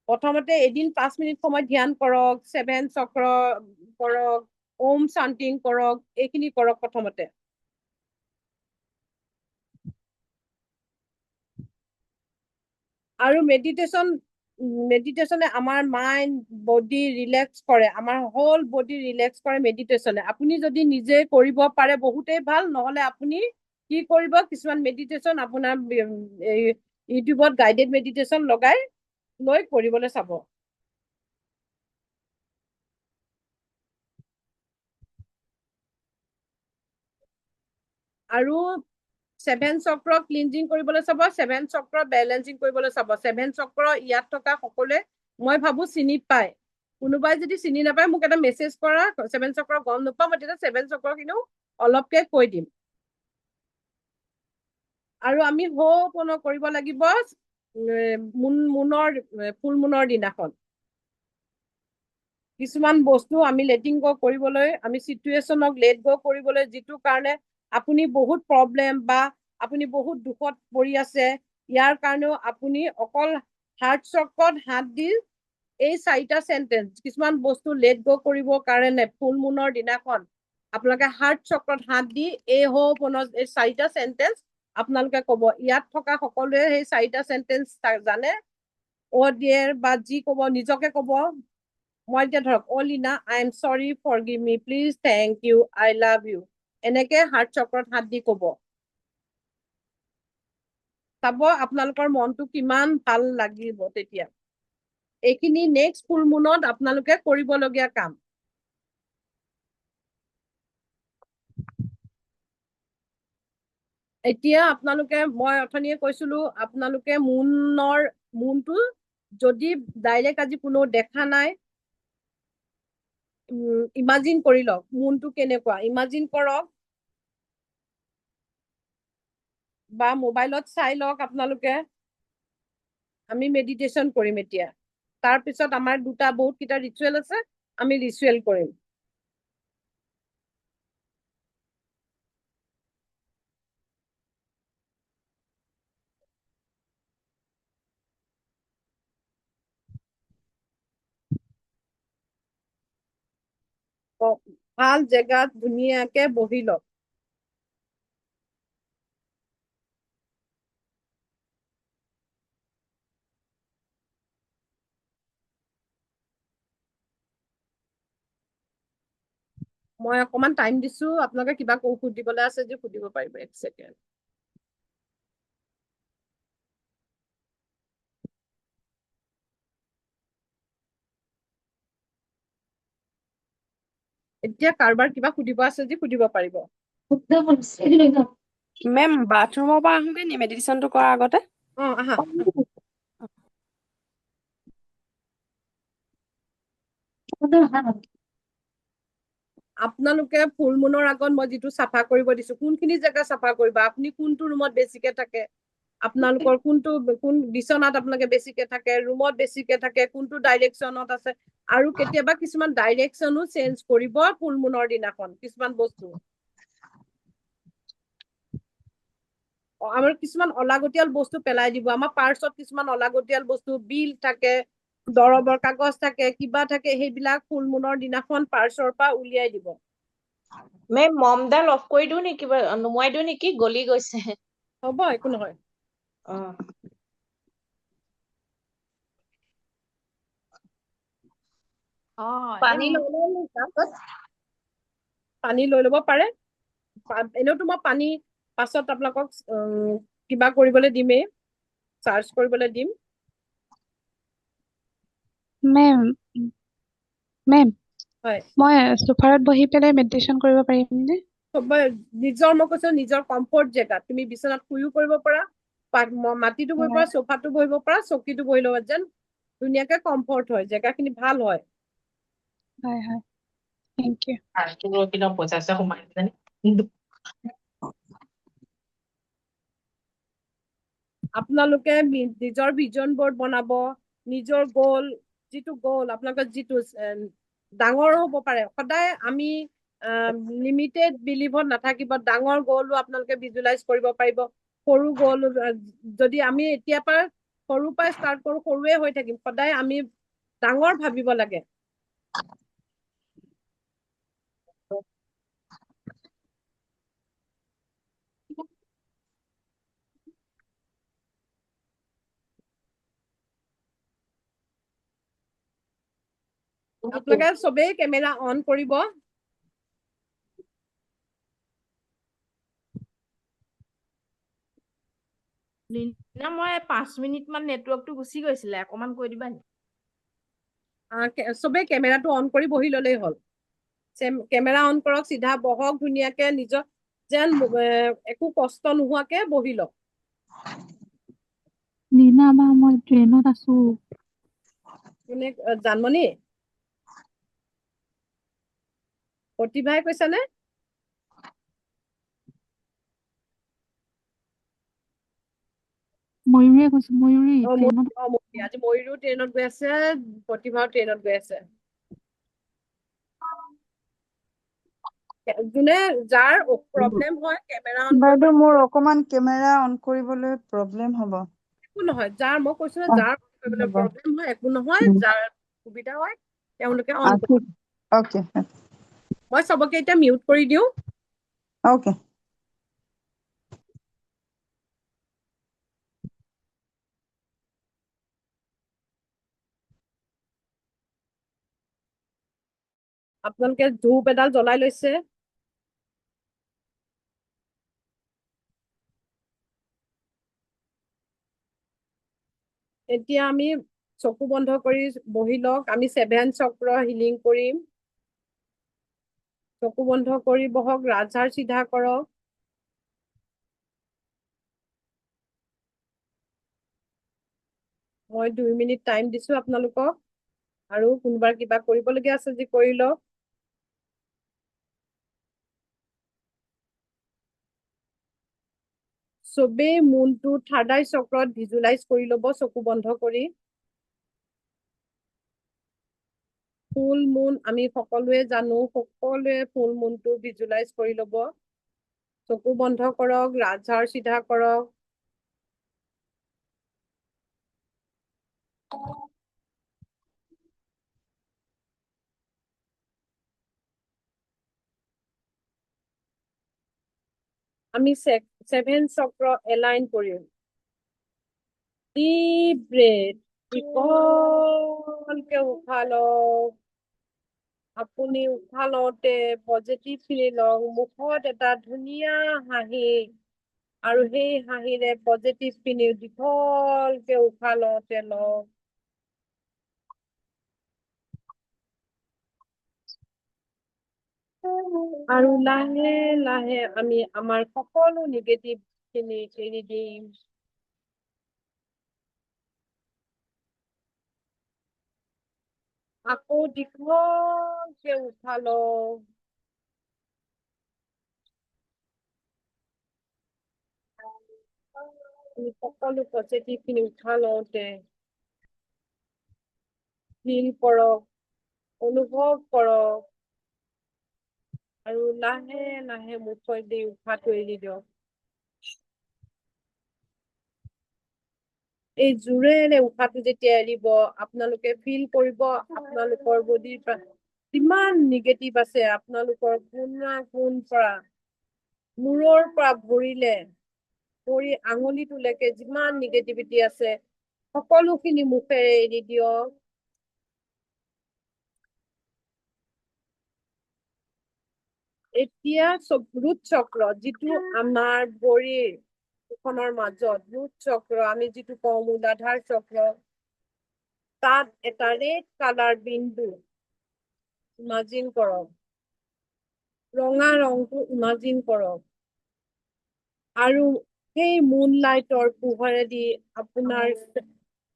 প্ৰথমতে এদিন 5 মিনিট সময় ধ্যান কৰক, 7 চক্ৰ কৰক, ওম শান্তিং কৰক, এইখিনি কৰক প্ৰথমতে। আৰু মেডিটেশ্যনে আমাৰ মাইণ্ড বডি ৰিলেক্স কৰে, আমাৰ হোল বডি ৰিলেক্স কৰে মেডিটেশ্যনে। আপুনি যদি নিজে কৰিব পাৰে বহুতেই ভাল, নহলে আপুনি কি কৰিব, কিছুমান মেডিটেশ্যন আপোনাৰ ইউটিউবত গাইডেড মেডিটেশ্যন লগাই লৈ কৰিবলৈ চাব। আৰু 7 চক্ৰ ক্লিনজিং কৰিবলৈ চাব, 7 চক্ৰ বেলেঞ্চিং কৰিবলৈ চাব। 7 চক্ৰ ইয়াত থকা সকলোৱে মই ভাবো চিনি পায়। কোনোবাই যদি চিনি নাপায় মোক এটা মেছেজ কৰা, 7 চক্ৰ গম নাপাওঁ, মই তেতিয়া 7 চক্ৰ খিনিও অলপকে কৈ দিম। আৰু আমি হোপন কৰিব লাগিব ফুল মুনৰ দিনাখন। কিছুমান বস্তু আমি লেটিং গ কৰিবলৈ, আমি চিটুৱেশ্যনক লেট গ কৰিবলৈ, যিটো কাৰণে আপুনি বহুত প্ৰব্লেম বা আপুনি বহুত দুখত পৰি আছে, ইয়াৰ কাৰণেও আপুনি অকল হাৰ্ট চক্ৰত হাত দি এই 4টা সেন্টেন্স, কিছুমান বস্তু লেট গ কৰিবৰ কাৰণে ফুল মুনৰ দিনাখন আপোনালোকে হাৰ্ট চক্ৰত হাত দি এই এই 4টা সেন্টেন্স আপোনালোকে কব। ইয়াত থকা সকলোৱে সেই 4টা সেন্টেন্স জানে। অ ডিয়েৰ বা যি কব নিজকে কব। মই এতিয়া ধৰক, অ Lina, I am sorry, forgive me, please, thank you, I love you, এনেকে হাৰ্ট চক্ৰত হাত দি কব। চাব আপোনালোকৰ মনটো কিমান ভাল লাগিব তেতিয়া। এইখিনি নেক্সট ফুল মুনত আপোনালোকে কৰিবলগীয়া কাম। এতিয়া আপোনালোকে, মই অথনিয়ে কৈছিলো, আপোনালোকে মুনটো যদি ডাইৰেক্ট আজি কোনো দেখা নাই, ইমাজিন কৰি লওক মুনটো কেনেকুৱা, ইমাজিন কৰক বা মোবাইলত চাই লওক আপোনালোকে। আমি মেডিটেশ্যন কৰিম এতিয়া। তাৰপিছত আমাৰ বহুত কেইটা ৰিচুৱেল আছে, আমি ৰিচুৱেল কৰিম। ভাল জেগাত ধুনীয়াকে বহি লওক। মই অকমান টাইম দিছো, আপোনালোকে কিবা সুধিবলৈ আছে যদি সুধিব পাৰিব। 1 ছেকেণ্ড। এতিয়া কাৰোবাৰ কিবা সুধিব আছে যদি সুধিব পাৰিব। মেম বাথৰুমৰ পৰা আহোঁগে নি মেডিটেশ্যনটো কৰাৰ আগতে? আহা। আপোনালোকে ফুল মুনৰ আগত মই যিটো চাফা কৰিব দিছো, কোনখিনি জেগা চাফা কৰিব, আপুনি কোনটো ৰুমত বেছিকে থাকে, আপোনালোকৰ কোন বিচনাত আপোনালোকে বেছিকে থাকে, ৰুমত বেছিকে থাকে, কোনটো ডাইৰেকশ্যনত আছে। আৰু কেতিয়াবা কিছুমান ডাইৰেকশ্যনো চেঞ্জ কৰিব ফুল মুনৰ দিনাখন কিছুমান বস্তু। আমাৰ কিছুমান অলাগতিয়াল বস্তু পেলাই দিব। আমাৰ পাৰ্চত কিছুমান অলাগতিয়াল বস্তু, বিল থাকে, দৰবৰ কাগজ থাকে, কিবা থাকে, সেইবিলাক ফুল মুনৰ দিনাখন পাৰ্চৰ পৰা উলিয়াই দিব। মেম মমডাল অফ কৰি দিও নেকি, নুমুৱাই দিও নেকি, গলি গৈছে। হ'ব, একো নহয়। পানী লৈ ল'ব পাৰে। এনেওতো মই পানী পাছত আপোনালোকক কিবা কৰিবলৈ দিমেই, চাৰ্জ কৰিবলৈ দিম। মেম হয়, মই সোফাৰত বহি পেলাই মেডিটেশ্যন কৰিব পাৰিমনে? মই কৈছো নিজৰ কমফৰ্ট জেগাত তুমি বিচনাত শুইও কৰিব পাৰা, মাটিতো বহিব পাৰা, সোফাতো বহিব পাৰা, চকীতো বহি ল'ব, যেন ধুনীয়াকে কমফৰ্ট হয়, জেগাখিনি ভাল হয়। হয় হয়, থেংক ইউ। আপোনালোকে নিজৰ ভিজন বৰ্ড বনাব, নিজৰ গ'ল, যিটো গ'ল আপোনালোকৰ যিটো ডাঙৰ হ'ব পাৰে। সদায় আমি লিমিটেড বিলিভত নাথাকিব, ডাঙৰ গ'লো আপোনালোকে ভিজুৱেলাইজ কৰিব পাৰিব। সৰু গ'ল যদি আমি এতিয়াৰ পৰা সৰুৰ পৰা ষ্টাৰ্ট কৰো সৰুৱে হৈ থাকিম সদায় আমি ডাঙৰ ভাবিব লাগে আপোনালোকে চবেই কেমেৰা অন কৰিব লিনা মই 5 মিনিট মান নেটৱৰ্কটো গুচি গৈছিলে অকমান কৈ দিবা নেকি চবেই কেমেৰাটো অন কৰি বহি ললেই হ'ল কেমেৰা অন কৰক চিধা বহক ধুনীয়াকে নিজৰ যেন একো কষ্ট নোহোৱাকে বহি লওক লীনা বা মই ট্ৰেইনত আছো কোনে জানমণি প্ৰতিভাই কৈছানে ময়ূৰীয়ে কৈছো ময়ূৰী ট্ৰেইনত আজি ময়ূৰো ট্ৰেইনত গৈ আছে প্ৰতিভাও ট্ৰেইনত গৈ আছে যোনে যাৰ প্ৰব্লেম হয় কেমেৰা অন বাইদেউ মোৰ অকমান কেমেৰা অন কৰিবলৈ প্ৰব্লেম হ'ব একো নহয় যাৰ মই কৈছো না যাৰ হ'ব। প্ৰব্লেম হয় একো নহয় যাৰ সুবিধা হয় তেওঁলোকে অন ঠিক অ'কে মই চবকে এতিয়া মিউট কৰি দিওঁ অ'কে আপোনালোকে ধূপ এডাল জ্বলাই লৈছে এতিয়া আমি চকু বন্ধ কৰি বহি লওক আমি 7 চক্ৰ হিলিং কৰিম চকু বন্ধ কৰি বহক ৰাজহাড় চিধা কৰক মই 2 মিনিট টাইম দিছো আপোনালোকক আৰু কোনোবাৰ কিবা কৰিবলগীয়া আছে যদি কৰি লওক চবেই মূলটো থাৰ্ড আই চক্ৰত ভিজুৱেলাইজ কৰি ল'ব চকু বন্ধ কৰি ফুল মুন আমি সকলোৱে জানো সকলোৱে ফুল মুনটো ভিজুৱেলাইজ কৰি ল'ব চকু বন্ধ কৰক ৰাজহাড় চিধা কৰক আমি 7 চক্ৰ এলাইন কৰিম ডিপ ব্ৰেথ দীঘলকে উশাহ লওক আপুনি উশাহ লওঁতে পজিটিভ ফিল লওক মুখত এটা ধুনীয়া হাঁহি আৰু সেই হাঁহিৰে পজিটিভ ফিল দীঘলকে উশাহ লওঁতে লওক আৰু লাহে লাহে আমি আমাৰ সকলো নিগেটিভ খিনি এৰি দিম আকৌ দীঘলকে উশাহ লওক সকলো পজিটিভ খিনি উশাহ লওঁতে ফিল কৰক অনুভৱ কৰক আৰু লাহে লাহে মুখেদি উশাহটো এৰি দিয়ক এই জোৰেৰে উশাহটো যেতিয়া এৰিব আপোনালোকে ফিল কৰিব আপোনালোকৰ বডিৰ পৰা কিমান নিগেটিভ আছে আপোনালোকৰ কোন পৰা মূৰৰ পৰা ভৰিলে ভৰি আঙুলিটোলৈকে যিমান নিগেটিভিটি আছে সকলোখিনি মুখেৰে এৰি দিয়ক এতিয়া ৰুট চক্ৰ যিটো আমাৰ ভৰিৰ দুখনৰ মাজত ৰুট চক্ৰ আমি যিটো কওঁ মূলাধাৰ চক্ৰ তাত এটা ৰেড কালাৰ বিন্দু ইমাজিন কৰক ৰঙা ৰংটো ইমাজিন কৰক আৰু সেই মুনলাইটৰ পোহৰেদি আপোনাৰ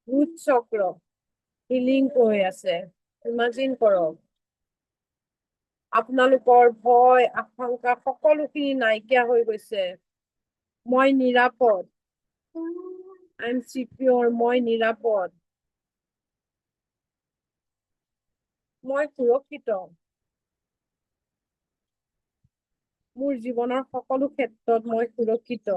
ৰুট চক্ৰ হিলিং হৈ আছে ইমাজিন কৰক আপোনালোকৰ ভয় আশংকা সকলোখিনি নাইকিয়া হৈ গৈছে মই নিৰাপদ আই এম চিকিউৰ মই নিৰাপদ মই সুৰক্ষিত মোৰ জীৱনৰ সকলো ক্ষেত্ৰত মই সুৰক্ষিত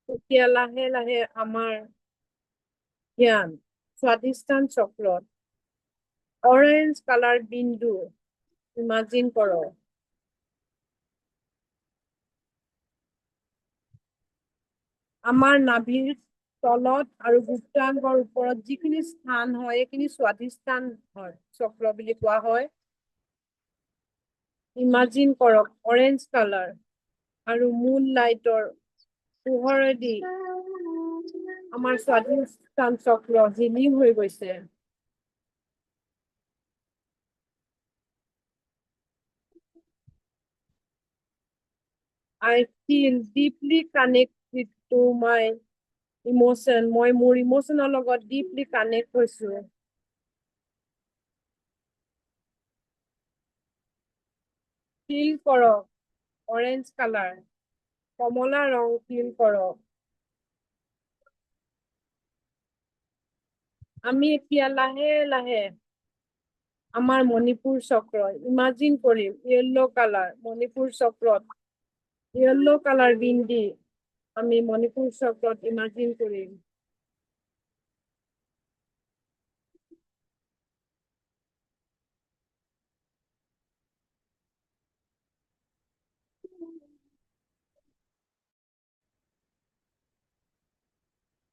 এতিয়া লাহে লাহে আমাৰ ধ্যান স্বাধিষ্ঠান চক্ৰত অৰেঞ্জ কালাৰ বিন্দু ইমাজিন কৰক। আমাৰ নাভিৰ তলত আৰু গুপ্তাংগৰ ওপৰত যিখিনি স্থান হয় এইখিনি স্বাধিষ্ঠান হয় চক্ৰ বুলি কোৱা হয়। ইমাজিন কৰক অৰেঞ্জ কালাৰ আৰু মুন লাইটৰ পোহৰেদি আমাৰ স্বাধিষ্ঠান চক্ৰ হিলিং হৈ গৈছে। I feel deeply connected to my emotion. মই মোৰ ইমোশনৰ লগত deeply connect হৈছো। ফিল কৰক অৰেঞ্জ কালাৰ, কমলা ৰং ফিল কৰক। আমি এতিয়া লাহে লাহে আমাৰ মণিপুৰ চক্ৰ ইমাজিন কৰিম য়েল্লো কালাৰ মণিপুৰ চক্ৰত য়েল্লো কালাৰ বিন্দি আমি মণিপুৰ চক্ৰত ইমাজিন কৰিম।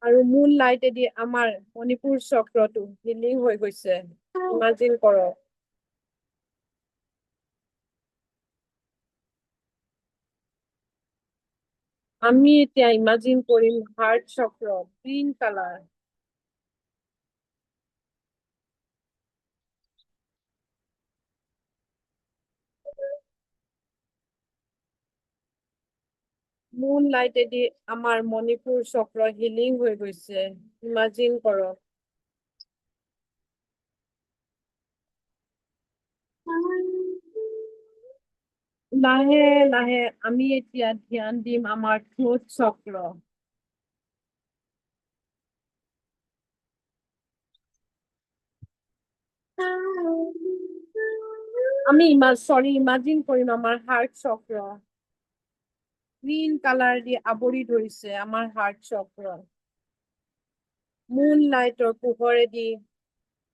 আৰু মুন লাইটেদি আমাৰ মণিপুৰ চক্ৰটো হিলিং হৈ গৈছে। ইমাজিন কৰক। আমি এতিয়া ইমাজিন কৰিম হাৰ্ট চক্ৰ গ্ৰীন কালাৰ। মুন লাইটেদি আমাৰ মণিপুৰ চক্ৰ হিলিং হৈ গৈছে। ইমাজিন কৰক। লাহে লাহে আমি এতিয়া ধ্যান দিম আমাৰ থ্ৰোট চক্ৰ। আমি ইমাজিন কৰিম আমাৰ হাৰ্ট চক্ৰ গ্ৰীন কালাৰ দি আৱৰি ধৰিছে আমাৰ হাৰ্ট চক্ৰ। মুন লাইটৰ পোহৰেদি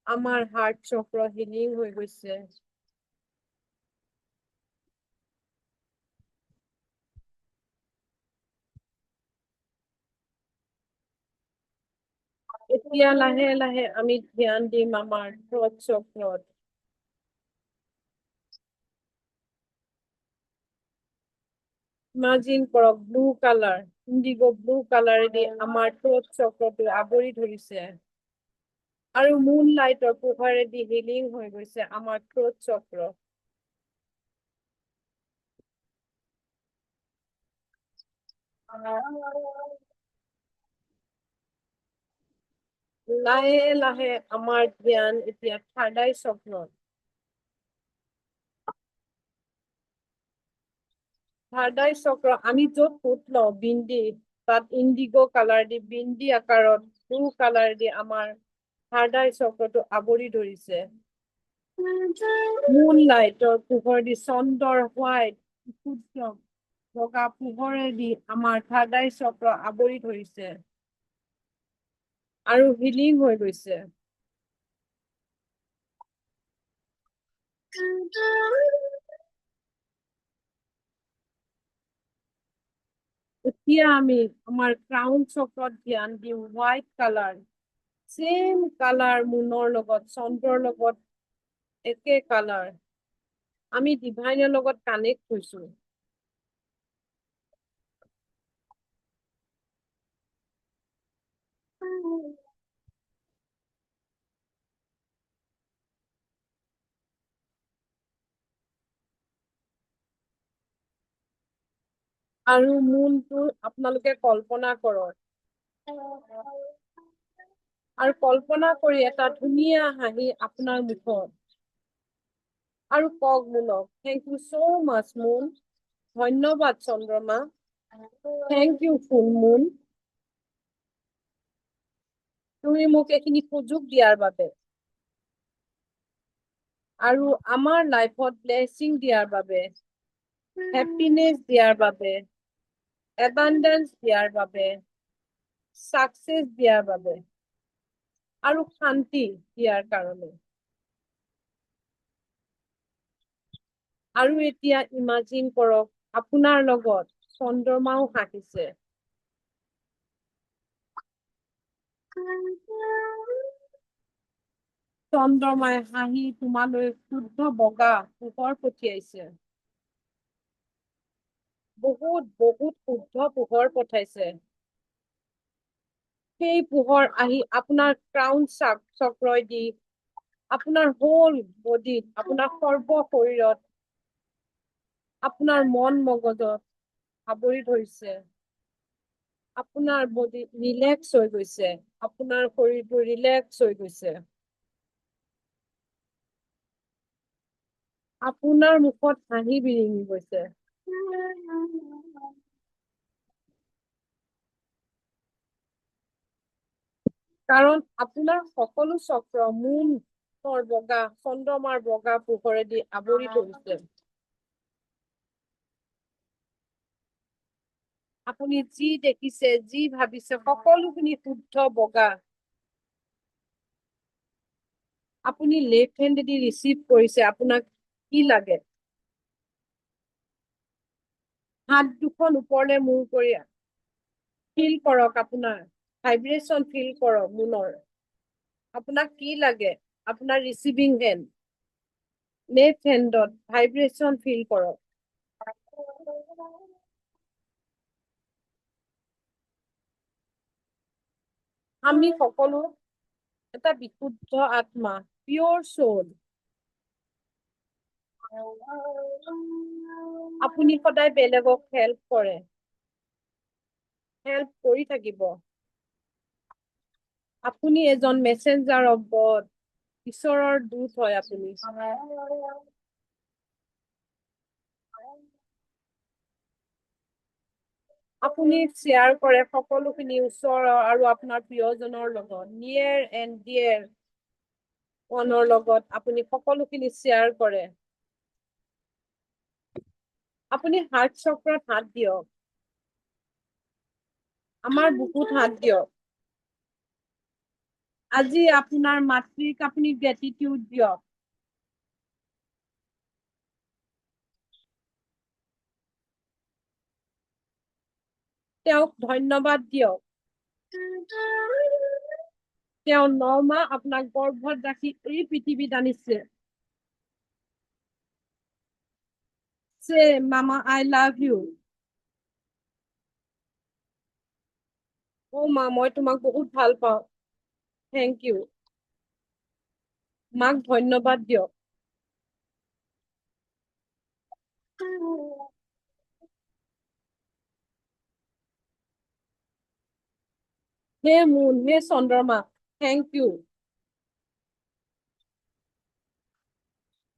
আমাৰ হাৰ্ট চক্ৰ হিলিং হৈ গৈছে। এতিয়া লাহে লাহে আমি ধ্যান দিম আমাৰ থ্ৰোট চক্ৰত। ইমাজিন কৰক ব্লু কালাৰ ইণ্ডিগো ব্লু কালাৰেদি আমাৰ থ্ৰোট চক্ৰটো আৱৰি ধৰিছে আৰু মুন লাইটৰ পোহৰেদি হিলিং হৈ গৈছে আমাৰ থ্ৰোট চক্ৰ। লাহে লাহে আমাৰ ধ্যান এতিয়া থাৰ্ড আই চক্ৰত। থাৰ্ড আই চক্ৰ আমি য'ত ফুট লওঁ বিন্দি তাত ইণ্ডিগো কালাৰ দি বিন্দি আকাৰত ব্লু কালাৰ দি আমাৰ থাৰ্ড আই চক্ৰটো আৱৰি ধৰিছে। মুন লাইটৰ পোহৰ দি চন্দ্ৰৰ হোৱাইট সূৰ্য বগা পোহৰেদি আমাৰ থাৰ্ড আই চক্ৰ আৱৰি ধৰিছে আৰু হিলিং হৈ গৈছে। এতিয়া আমি আমাৰ ক্ৰাউন চক্ৰত ধ্যান দিম হোৱাইট কালাৰ চেম কালাৰ মুনৰ লগত চন্দ্ৰৰ লগত একে কালাৰ আমি ডিভাইনৰ লগত কানেক্ট হৈছো। আৰু মুনটো আপোনালোকে কল্পনা কৰক আৰু কল্পনা কৰি এটা ধুনীয়া হাঁহি আপোনাৰ মুখত আৰু কওক মুনক থেংক ইউ so much মুন। ধন্যবাদ চন্দ্ৰমা। Thank U full moon. তুমি মোক এইখিনি সুযোগ দিয়াৰ বাবে। আৰু আমাৰ লাইফত ব্লেছিং দিয়াৰ বাবে, হেপিনেছ দিয়াৰ বাবে, এবান্ডেন্স দিয়াৰ বাবে, সাকসেস দিয়াৰ বাবে আৰু শান্তি দিয়াৰ কাৰণে। আৰু এতিয়া ইমাজিন কৰক আপোনাৰ লগত চন্দ্ৰমাও হাঁহিছে। চন্দ্ৰমাই হাঁহি তোমালৈ শুদ্ধ বগা পোহৰ পঠিয়াইছে। বহুত বহুত শুদ্ধ পোহৰ পঠাইছে। সেই পোহৰ আহি আপোনাৰ ক্ৰাউন চক্ৰই দি আপোনাৰ হোল বডিত, আপোনাৰ সৰ্ব শৰীৰত, আপোনাৰ মন মগজত আৱৰি ধৰিছে। আপোনাৰ বডি ৰিলেক্স হৈ গৈছে, আপোনাৰ শৰীৰটো ৰিলেক্স হৈ গৈছে। আপোনাৰ মুখত হাঁহি বিৰিঙি গৈছে। কাৰণ আপোনাৰ সকলো চক্ৰ মুনৰ বগা, চন্দ্ৰমাৰ বগা পোহৰেদি আৱৰি ধৰিছে। আপুনি যি দেখিছে, যি ভাবিছে, সকলোখিনি শুদ্ধ বগা। আপুনি লেফ্ট হেণ্ডেদি ৰিচিভ কৰিছে। আপোনাক কি লাগে? হাত দুখন ওপৰলৈ মূৰ কৰি ফিল কৰক, আপোনাৰ ভাইব্ৰেচন ফিল কৰক মুনৰ। আপোনাক কি লাগে? আপোনাৰ ৰিচিভিং হেণ্ড, লেফ্ট হেণ্ডত ভাইব্ৰেচন ফিল কৰক। আমি সকলো এটা বিশুদ্ধ আত্মা, পিয়ৰ সোল। আপুনি সদায় বেলেগক হেল্প কৰে, হেল্প কৰি থাকিব। আপুনি এজন মেছেঞ্জাৰ অফ গড, ঈশ্বৰৰ দূত হয় আপুনি। আপুনি শ্বেয়াৰ কৰে সকলোখিনি ওচৰৰ আৰু আপোনাৰ প্ৰিয়জনৰ লগত, নিয়েৰ এণ্ড ডিয়েৰ ওৱানৰ লগত আপুনি সকলোখিনি শ্বেয়াৰ কৰে। আপুনি হাৰ্ট চক্ৰত হাত দিয়ক, আমাৰ বুকুত হাত দিয়ক। আজি আপোনাৰ মাতৃক আপুনি গ্ৰেটিটিউড দিয়ক। তেওঁক ধন্যবাদ দিয়ক। তেওঁ 9 মাহ আপোনাক গৰ্ভত ৰাখি এই পৃথিৱীত আনিছে। Say, Mama, I love you. মা, মই তোমাক বহুত ভাল পাওঁ। Thank you. মাক ধন্যবাদ দিয়ক। হে মুন, হে চন্দ্ৰমা, থেংক ইউ।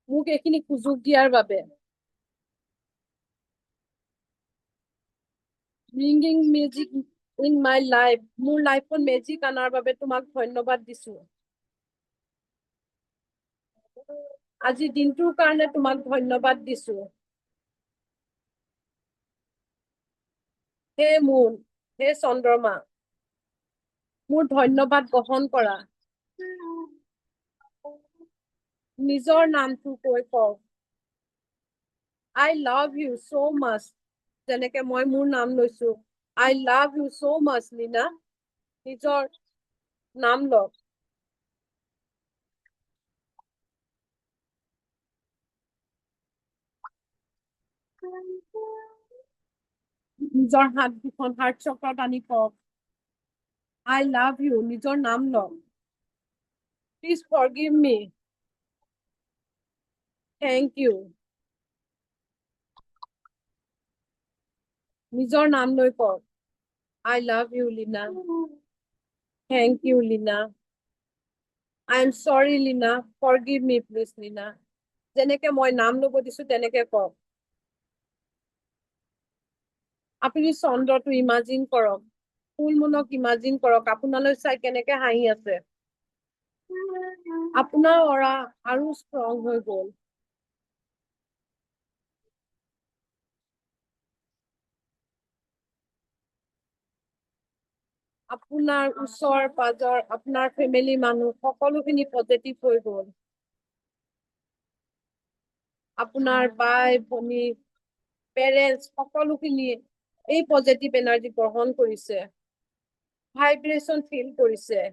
মোক এইখিনি সুযোগ দিয়াৰ বাবে। Bringing magic in my life. মোৰ লাইফত মেজিক আনাৰ বাবে তোমাক ধন্যবাদ দিছো। আজি দিনটোৰ কাৰণে তোমাক ধন্যবাদ দিছো। হে মুন, হে চন্দ্ৰমা, মোৰ ধন্যবাদ গ্ৰহণ কৰা। নিজৰ নামটো কৈ কওক। I love you so much. যেনেকে মই মোৰ নাম লৈছো, I love you so much, Leena. নিজৰ নাম লওক। নিজৰ হাত দুখন হাৰ্ট চক্ৰত আনি কওক, I love you, নিজৰ নাম লওক। Please forgive me. Thank you. নিজৰ নাম লৈ কওক, I love you, Lina. Thank you, Lina. I am sorry, Lina. Forgive me, please, Lina. যেনেকে মই নাম ল'ব দিছো তেনেকে কওক। আপুনি চন্দ্ৰটো ইমাজিন কৰক, ফুল মুনক ইমাজিন কৰক, আপোনালৈ চাই কেনেকে হাঁহি আছে। আপোনাৰ অৰা আৰু ষ্ট্ৰং হৈ গ'ল। আপোনাৰ ওচৰ পাজৰ আপোনাৰ ফেমিলি মানুহ সকলোখিনি পজিটিভ হৈ গ'ল। আপোনাৰ বাই ভনী পেৰেণ্টছ সকলোখিনি এই পজিটিভ এনাৰ্জি গ্ৰহণ কৰিছে, ভাইব্ৰেচন ফিল কৰিছে।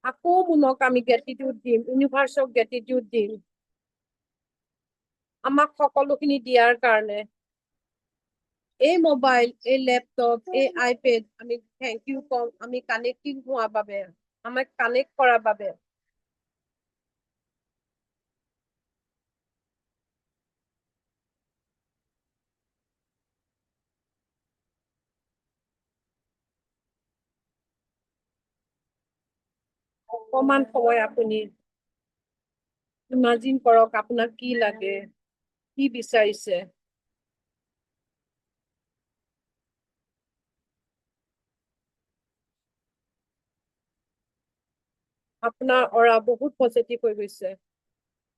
আকৌ মনক আমি গ্ৰেটিটিউড দিম, ইউনিভাৰ্চক গ্ৰেটিটিউড দিম আমাক সকলোখিনি দিয়াৰ কাৰণে। এই মোবাইল, এই ল্যাপটপ, এই আইপ্যাড আমি থ্যাংক ইউ কম, আমি কানেক্টিং হোৱাৰ বাবে, আমাক কানেক্ট কৰাৰ বাবে। অকমান সময় আপুনি ইমাজিন কৰক আপোনাক কি লাগে, কি বিচাৰিছে। আপোনাৰ অৰা বহুত পজিটিভ হৈ গৈছে,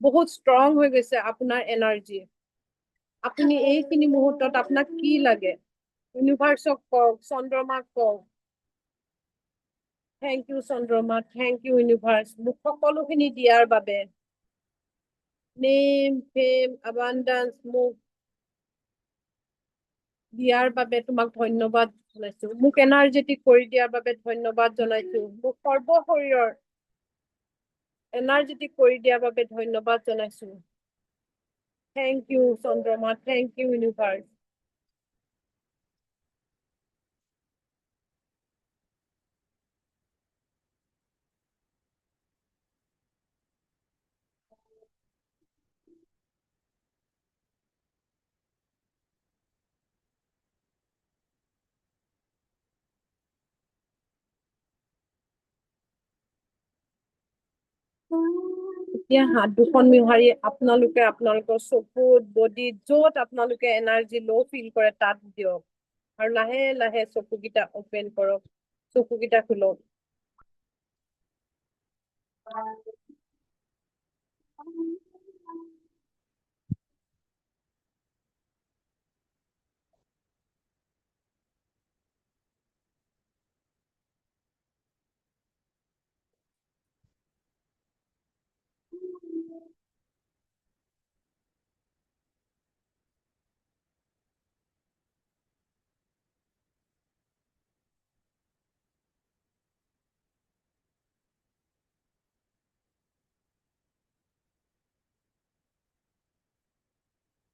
বহুত ষ্ট্ৰং হৈ গৈছে আপোনাৰ এনাৰ্জি। আপুনি এইখিনি মুহূৰ্তত আপোনাক কি লাগে ইউনিভাৰ্চক কওক, চন্দ্ৰমাক কওক। থেংক ইউ চন্দ্ৰমা, থেংক ইউ ইউনিভাৰ্চ, মোক সকলোখিনি দিয়াৰ বাবে। নেম, ফেম, আবান্ডান্স মোক দিয়াৰ বাবে তোমাক ধন্যবাদ জনাইছো। মোক এনাৰ্জেটিক কৰি দিয়াৰ বাবে ধন্যবাদ জনাইছো। মোক সৰ্ব শৰীৰৰ এনাৰ্জেটিক কৰি দিয়াৰ বাবে ধন্যবাদ জনাইছো। থেংক ইউ চন্দ্ৰমা, থেংক ইউ ইউনিভাৰ্চ। এতিয়া হাত দুখন মিহাৰি আপোনালোকে আপোনালোকৰ চকুত, বডিত য'ত আপোনালোকে এনাৰ্জি ল' ফিল কৰে তাত দিয়ক আৰু লাহে লাহে চকুকেইটা অপেন কৰক, চকুকেইটা খোলক।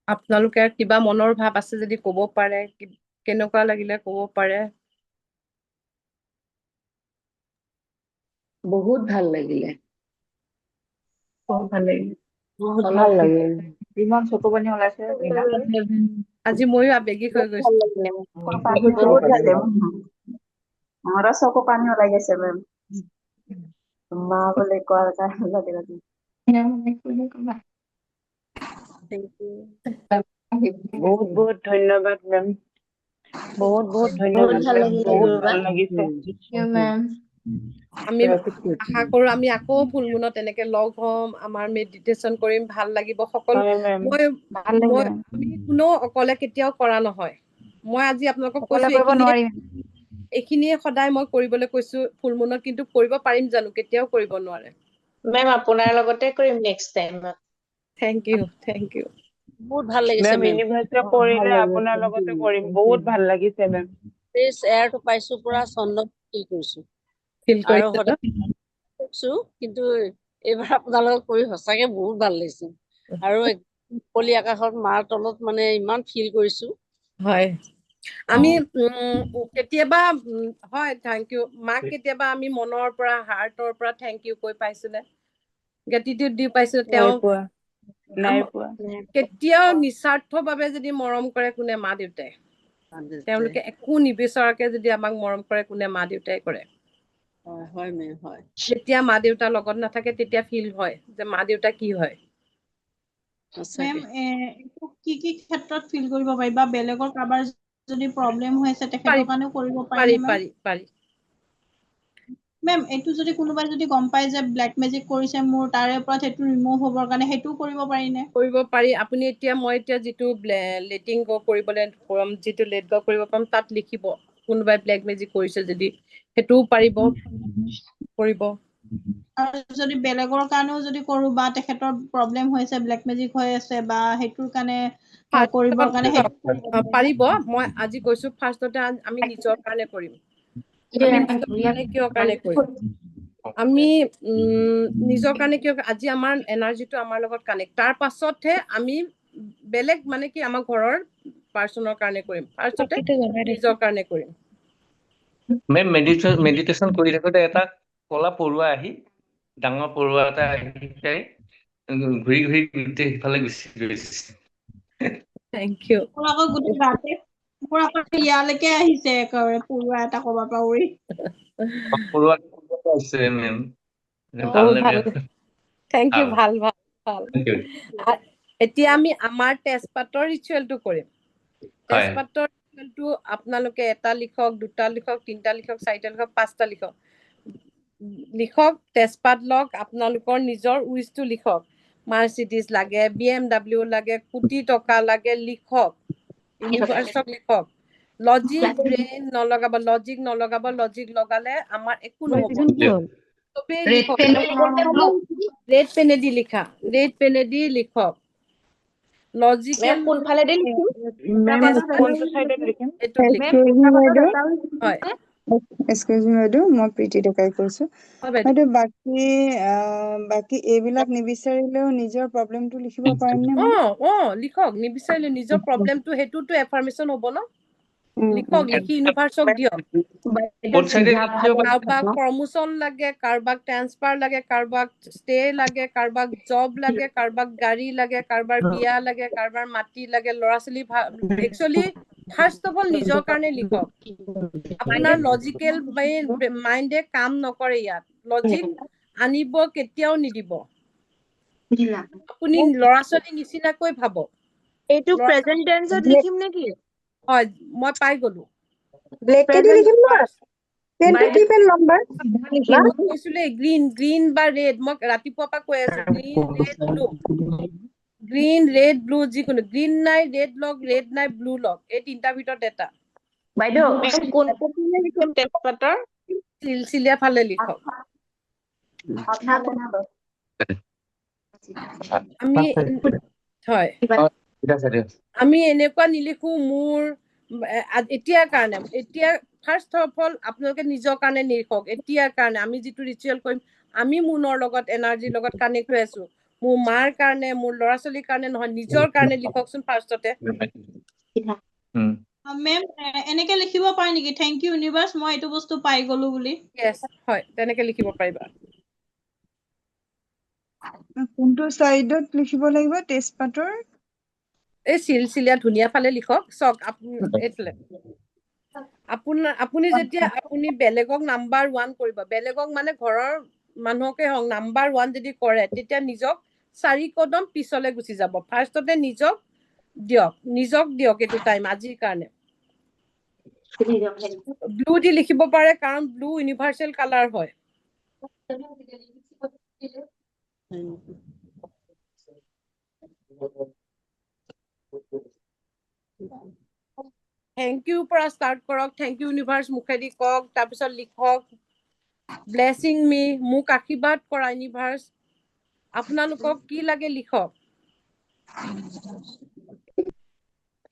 আপোনালোকে কিবা মনৰ ভাৱ আছে যদি ক'ব পাৰে, কেনেকুৱা লাগিলে ক'ব পাৰে। বহুত ভাল লাগিলে। বহুত ভাল লাগিলে। বহুত ভাল লাগিল। ইমান চকু পানী ওলাইছে বিনা। আজি ময়ো আবেগিক হৈ গৈছো। ভাল লাগিলে মোক। বহুত ভাল লাগিল। আমাৰো চকু পানী ওলাই গৈছে মেম। মা বুলি কোৱাৰ কাৰণে লগে লগে। বহুত বহুত ধন্যবাদ মেম। বহুত বহুত ধন্যবাদ ভাল মেম, লাগিলে বহুত গুৰুবা। ভাল লাগিছে। আমি আশা কৰো আমি আকৌ ফুল মুনত এনেকে লগ হম, আমাৰ মেডিটেশ্যন কৰিম, ভাল লাগিব সকলো। হয় মেম। মই আমি কোনো অকলে কেতিয়াও কৰা নহয়। মই আজি আপোনালোকক কৈছো এইখিনিয়ে সদায় মই কৰিবলৈ কৈছো ফুল মুনত, কিন্তু কৰিব পাৰিম জানো? কেতিয়াও কৰিব নোৱাৰে। মেম আপোনাৰ লগতে কৰিম next time. Thank you, thank you. বহুত ভাল লাগিছে মেম মেম। ইউনিভাৰ্চিটি কৰিলে আপোনাৰ লগতে কৰিম, বহুত ভাল লাগিছে মেম। ফ্ৰেছ এয়াৰটো পাইছো, পুৰা চন্দ্ৰ ফিল কৰিছো। ফিল আৰু কৰিছে ন? সদায় কৰিছো, কিন্তু এইবাৰ আপোনাৰ লগত কৰি সঁচাকে বহুত ভাল লাগিছে। আৰু মুকলি আকাশত মাৰ তলত মানে ইমান ফিল কৰিছো। হয়, আমি কেতিয়াবা হয় থেংক ইউ মাক, কেতিয়াবা আমি মনৰ পৰা হাৰ্টৰ পৰা থেংক ইউ কৈ পাইছোনে? গ্ৰেটিটিউড দি পাইছো। নাই তেওঁ পোৱা, নাই পোৱা। কেতিয়াও নিস্বাৰ্থভাৱে যদি মৰম কৰে কোনে? মা দেউতাই। তেওঁলোকে একো নিবিচৰাকে যদি আমাক মৰম কৰে কোনে? মা দেউতাই কৰে। হয় হয় মেম, হয়। যেতিয়া মা দেউতাৰ লগত নাথাকে তেতিয়া ফিল হয় যে মা দেউতা কি হয়। মেম কি কি ক্ষেত্ৰত ফিল কৰিব পাৰি, বা বেলেগৰ কাৰোবাৰ যদি প্ৰব্লেম হৈ আছে তেখেতৰ কাৰণেও কৰিব পাৰি নে মেম? পাৰি। মেম এইটো যদি কোনোবাই যদি গম পায় যে ব্লেক মেজিক কৰিছে মোৰ তাৰে ওপৰত সেইটো ৰিমুভ হ'বৰ কাৰণে সেইটোও কৰিব পাৰি নে? কৰিব পাৰি। আপুনি মই এতিয়া যিটো লেটিং গ কৰিবলৈ কম, যিটো লেট গ কৰিব পাম, তাত লিখিব কোনোবাই ব্লেক মেজিক কৰিছে যদি, সেইটোও পাৰিব কৰিব। আৰু যদি বেলেগৰ কাৰণেও যদি কৰো বা তেখেতৰ প্ৰব্লেম হৈছে ব্লেক মেজিক হৈ আছে বা সেইটোৰ কাৰণে কৰিবৰ কাৰণে পাৰিব। মই আজি কৈছো ফাৰ্ষ্টতে আমি নিজৰ কাৰণে কৰিম। আমি নিজৰ কাৰণে কিয় কাৰণে কৰিম? আমি নিজৰ কাৰণে কিয়, আজি আমাৰ এনাৰ্জিটো আমাৰ লগত কানেক্ট, তাৰ পাছতহে আমি বেলেগ মানে কি আমাৰ ঘৰৰ পাৰ্চনৰ কাৰণে কৰিম, ফাৰ্ষ্টতে নিজৰ কাৰণে কৰিম। মেম মেডিটেশ্যন কৰি থাকোঁতে এটা কলা পৰুৱা আহি ডাঙৰ পৰুৱা এটা আহি পাই ঘূৰি ঘূৰি গোটেই সিফালে গুচি গৈছে। Thank you. মোৰ আকৌ গোটেই গাতে মোৰ আকৌ ইয়ালৈকে আহিছে একেবাৰে পৰুৱা এটা ক'ৰবাৰ পৰা উৰি। পৰুৱা আছে মেম। বহুত ভাল, থেংক ইউ, ভাল ভাল ভাল। Thank you. এতিয়া আমি আমাৰ তেজপাতৰ ৰিচুৱেলটো কৰিম। হয়। তেজপাতৰ ৰিচুৱেলটো আপোনালোকে এটা লিখক, দুটা লিখক, তিনিটা লিখক, চাৰিটা লিখক, পাঁচটা লিখক। লিখক, তেজপাত লওক, আপোনালোকৰ নিজৰ উইচটো লিখক। মাৰ্চিডিজ লাগে, BMW লাগে, কোটি টকা লাগে, লিখক। ইউনিভাৰ্চক লিখক। লজিক ব্ৰেইন নলগাব, লজিক লগালে আমাৰ একো নহ'ব। চবেই লিখক, ৰেড পেনেদি লিখা, ৰেড পেনেদি লিখক। লজিকেল কোনফালেদি লিখিম? কোনটো চাইডত লিখিম? হয়। এক্সকিউজ মি বাইদেউ, মই প্ৰীতি ডেকাই কৈছো। বাইদেউ বাকী এইবিলাক নিবিচাৰিলেও নিজৰ প্ৰব্লেমটো লিখিব পাৰিম নে? লিখক। নিবিচাৰিলে নিজৰ প্ৰব্লেমটো, সেইটোতো এফাৰ্মেশ্যন হ'ব ন। লিখক, লিখি ইউনিভাৰ্চক দিয়ক। কাৰোবাক প্ৰমোচন লাগে, কাৰোবাক ট্ৰান্সফাৰ লাগে, কাৰোবাক ষ্টে লাগে, কাৰোবাক জব লাগে, কাৰোবাক গাড়ী লাগে, কাৰোবাৰ বিয়া লাগে, কাৰোবাৰ মাটি লাগে, ল'ৰা ছোৱালী একচুৱেলি ফাৰ্ষ্ট অফ অল নিজৰ কাৰণে লিখক। আপোনাৰ লজিকেল মাইণ্ডে কাম নকৰে ইয়াত। লজিক আনিব কেতিয়াও নিদিব। আপুনি ল'ৰা ছোৱালী নিচিনাকৈ ভাবক। এইটো প্ৰেজেন্ট টেন্সত লিখিম নেকি? হয়, মই পাই গলো। গ্ৰীণ বা ৰেড, মই ৰাতিপুৱাৰ পৰা কৈ আছো, green red blue. Green red blue যিকোনো, গ্ৰীণ নাই ৰেড লওক, ৰেড নাই ব্লু লওক, এই তিনিটাৰ ভিতৰত এটা। বাইদেউ কোনফালে লিখিম তেজপাতৰ? চিলচিলীয়া ফালে লিখক। আমি হয়, আমি এনেকুৱা নিলিখো মোৰ এতিয়াৰ কাৰণে। এতিয়া ফাৰ্ষ্ট অফ অল আপোনালোকে নিজৰ কাৰণে নিলিখক, এতিয়াৰ কাৰণে। আমি যিটো ৰিচুৱেল কৰিম, আমি মুনৰ লগত এনাৰ্জিৰ লগত কানেক্ট হৈ আছো। মোৰ মাৰ কাৰণে, মোৰ ল'ৰা ছোৱালীৰ কাৰণে নহয়, নিজৰ কাৰণে লিখকচোন ফাৰ্ষ্টতে। মেম এনেকে লিখিব পাৰে নেকি, থেংক ইউ ইউনিভাৰ্চ, মই এইটো বস্তু পাই গলো বুলি? য়েছ, হয়, তেনেকে লিখিব পাৰিবা। কোনটো চাইডত লিখিব লাগিব তেজপাতৰ? এই চিলচিলীয়া ধুনীয়া ফালে লিখক। চাওক এইফালে আপুনি যেতিয়া আপুনি বেলেগক নাম্বাৰ 1 কৰিব, বেলেগক মানে ঘৰৰ মানুহকে হওক নাম্বাৰ 1 যদি কৰে, তেতিয়া নিজক 4 কদম পিছলে গুচি যাব। ফাৰ্ষ্টতে নিজক দিয়ক এইটো টাইম আজিৰ কাৰণে। ব্লু দি লিখিব পাৰে, কাৰণ ব্লু ইউনিভাৰ্চেল কালাৰ হয়। থেংক ইউ পৰা ষ্টাৰ্ট কৰক। থেংক ইউ ইউনিভাৰ্চ মুখেদি কওক, তাৰপিছত লিখক ব্লেছিং মি, মোক আশীৰ্বাদ কৰা ইউনিভাৰ্চ। আপোনালোকক কি লাগে লিখক।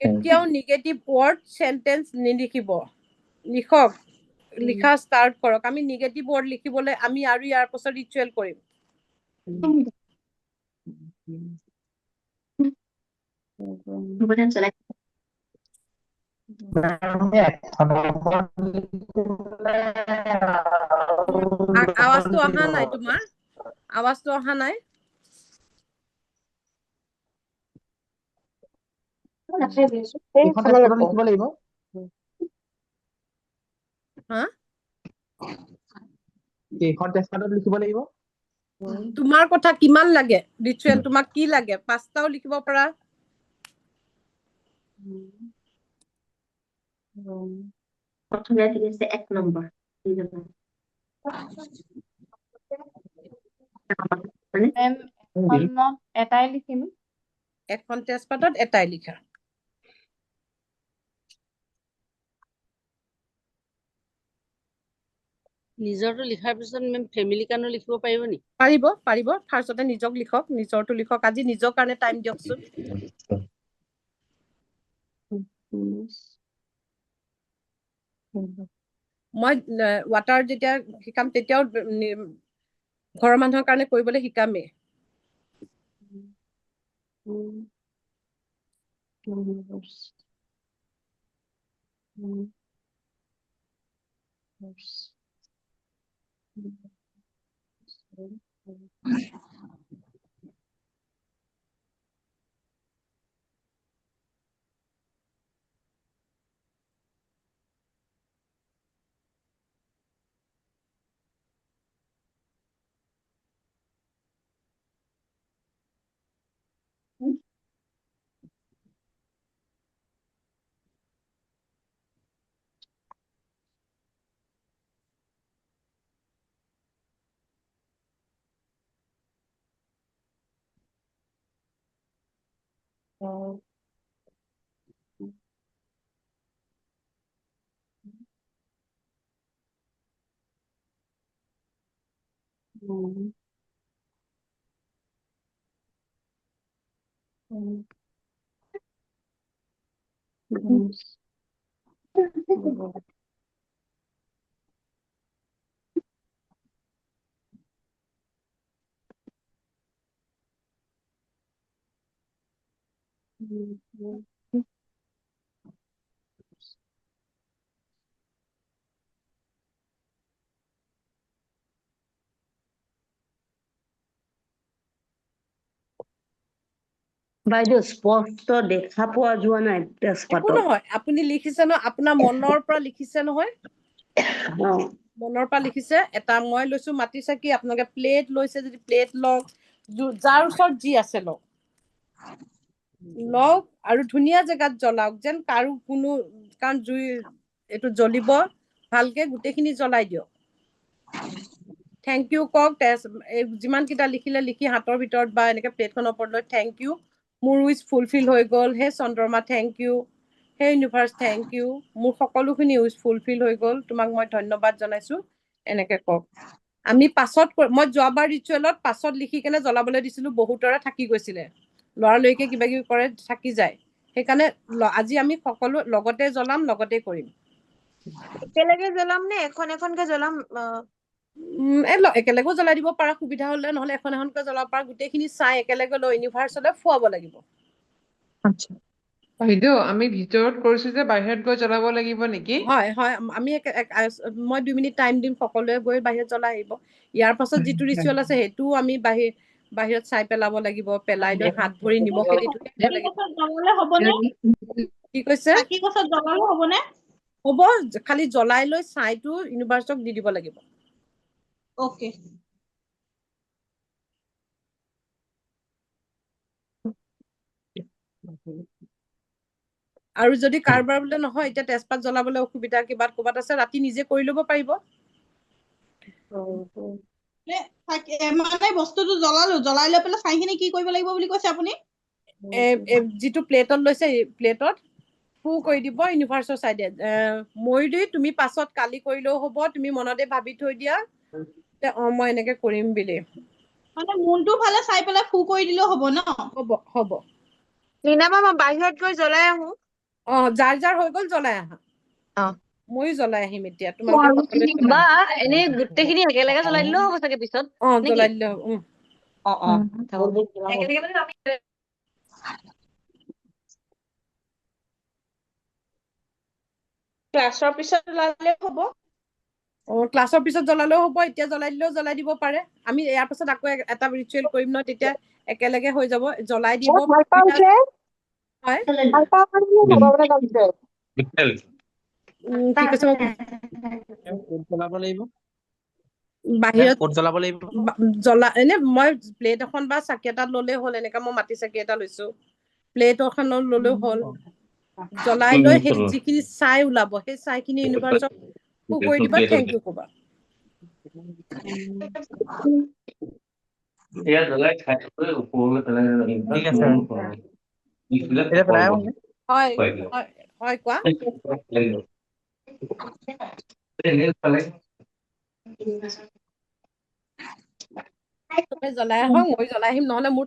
কেতিয়াও নিগেটিভ ৱৰ্ড চেন্টেন্স নিলিখিব। লিখক, লিখা ষ্টাৰ্ট কৰক। আমি নিগেটিভ ৱৰ্ড লিখিবলৈ আমি আৰু ইয়াৰ পাছত ৰিচুৱেল কৰিম। আৱাজটো অহা নাই, তোমাৰ আৱাজটো অহা নাই। তোমাৰ কথা কিমান লাগে ৰিচুৱেল, তোমাক কি লাগে? 5টাও লিখিব পাৰা। প্ৰথমে ঠিক আছে 1 নম্বৰ। মেম এখনত এটাই লিখিম এখন তেজপাতত এটাই লিখা। নিজৰটো লিখাৰ পিছত মেম ফেমিলি কাৰণেও লিখিব পাৰিব নেকি? পাৰিব পাৰিব ফাৰ্ষ্টতে নিজক লিখক, নিজৰটো লিখক, আজি নিজৰ কাৰণে টাইম দিয়কচোন। মই ৱাটাৰ যেতিয়া শিকাম তেতিয়াও ঘৰৰ মানুহৰ কাৰণে কৰিবলৈ শিকামেই। বাইদেউ স্পষ্ট দেখা পোৱা যোৱা নাই একো তেজপাতত। নহয়, আপুনি লিখিছে ন, আপোনাৰ মনৰ পৰা লিখিছে নহয়, মনৰ পৰা লিখিছে। এটা মই লৈছো মাটি চাকি, আপোনালোকে প্লেট লৈছে যদি প্লেট লওক, যাৰ ওচৰত যি আছে লওক, লওক আৰু ধুনীয়া জেগাত জ্বলাওক, যেন কাৰো কোনো, কাৰণ জুই এইটো জ্বলিব, ভালকে গোটেইখিনি জ্বলাই দিয়ক। থেংক ইউ কওক, যিমান কেইটা লিখিলে লিখি হাতৰ ভিতৰত বা এনেকে প্লেটখনৰ ওপৰত লৈ থেংক ইউ, মোৰ উইচ ফুলফিল হৈ গ'ল, হে চন্দ্ৰমা থেংক ইউ, হে ইউনিভাৰ্চ থেংক ইউ, মোৰ সকলোখিনি উইচ ফুলফিল হৈ গ'ল, তোমাক মই ধন্যবাদ জনাইছো, এনেকে কওক। আমি পাছত, মই যোৱাবাৰ ৰিচুৱেলত পাছত লিখি কেনে জ্বলাবলৈ দিছিলো, বহুতৰে থাকি গৈছিলে, লৰালৰিকে কিবা কিবি কৰে থাকি যায়, সেইকাৰণে আজি আমি সকলো লগতে জ্বলাম, লগতে কৰিম। একেলগে জ্বলাম নে এখন এখনকে জ্বলাম? একেলগেও জ্বলাই দিব পাৰা সুবিধা হলে, নহলে এখন এখনকে জ্বলাব পাৰা, গোটেইখিনি চাই একেলগে লৈ ইউনিভাৰ্চলৈ ফুৱাব লাগিব। আচ্ছা বাইদেউ, আমি ভিতৰত কৰিছো যে বাহিৰত গৈ জ্বলাব লাগিব নেকি? হয় হয়, আমি মই 2 মিনিট টাইম দিম, সকলোৱে গৈ বাহিৰত জ্বলাই আহিব। ইয়াৰ পাছত যিটো ৰিচুৱেল আছে সেইটোও আমি বাহিৰত চাই পেলাব লাগিব, পেলাই লৈ হাত ভৰি নিমখেদি ধুই আহিব লাগিব। জ্বলালে হ'বনে? কি কৈছে? চাকি গছত জ্বলালে হ'বনে? হ'ব, খালি জ্বলাই লৈ ছাইটো ইউনিভাৰ্চক দি দিব লাগিব। অ'কে। আৰু যদি কাৰোবাৰ বোলে নহয় এতিয়া তেজপাত জ্বলাবলৈ অসুবিধা, কিবা ক'ৰবাত আছে, ৰাতি নিজে কৰি ল'ব পাৰিব। মানে বস্তুটো জ্বলালো, জ্বলাই লৈ পেলাই ছাইখিনি কি কৰিব লাগিব বুলি কৈছে আপুনি? যিটো প্লেটত লৈছে, প্লেটত ফু কৰি দিব ইউনিভাৰ্চৰ চাইডে। ময়ূৰী, তুমি পাছত কালি কৰিলেও হ'ব, তুমি মনতে ভাবি থৈ দিয়া মই এনেকে কৰিম বুলি। মানে মূৰটো ফালে চাই পেলাই ফু কৰি দিলেও হ'ব ন? হ'ব হ'ব। নীনামা, মই বাহিৰত গৈ জ্বলাই আহো। যাৰ যাৰ হৈ গ'ল জ্বলাই আহা। ময়ো জ্বলাই আহিম এতিয়া, বা এনেই গোটেইখিনি একেলগে জ্বলাই দিলেও হ'ব চাগে পিছত। জ্বলাই দিলে হ'ব। একেলগে মানে আমি ক্লাছৰ পিছত জ্বলালে হ'ব? ক্লাছৰ পিছত জ্বলালেও হ'ব, এতিয়া জ্বলাই দিলেও জ্বলাই দিব পাৰে। আমি ইয়াৰ পাছত আকৌ এটা ৰিচুৱেল কৰিম ন, তেতিয়া একেলগে হৈ যাব, জ্বলাই দিব। হয়, কি কৈছে বাহিৰত এনে মই প্লেট এখন বা চাকি এটাত ললেই হ'ল, এনেকা মই মাটি চাকি এটা লৈছো, প্লেট এখনত ললেও হ'ল। জ্বলাই লৈ সেই যিখিনি ছাই ওলাব, সেই ছাইখিনি ইউনিভাৰ্চক কৰি দিবা, থেংক ইউ ক'বা। এয়া জ্বলাই খাই থৈ ওপৰলৈ পেলাই ঠিক আছে আৰু। ইবিলাক এতিয়া পেলাই আহোঁ। হয় খুৱাই দিওঁ। হয় হয় কোৱা তুমি জ্বলাই আহক মই জ্বলাই আহিম নহলে মোৰ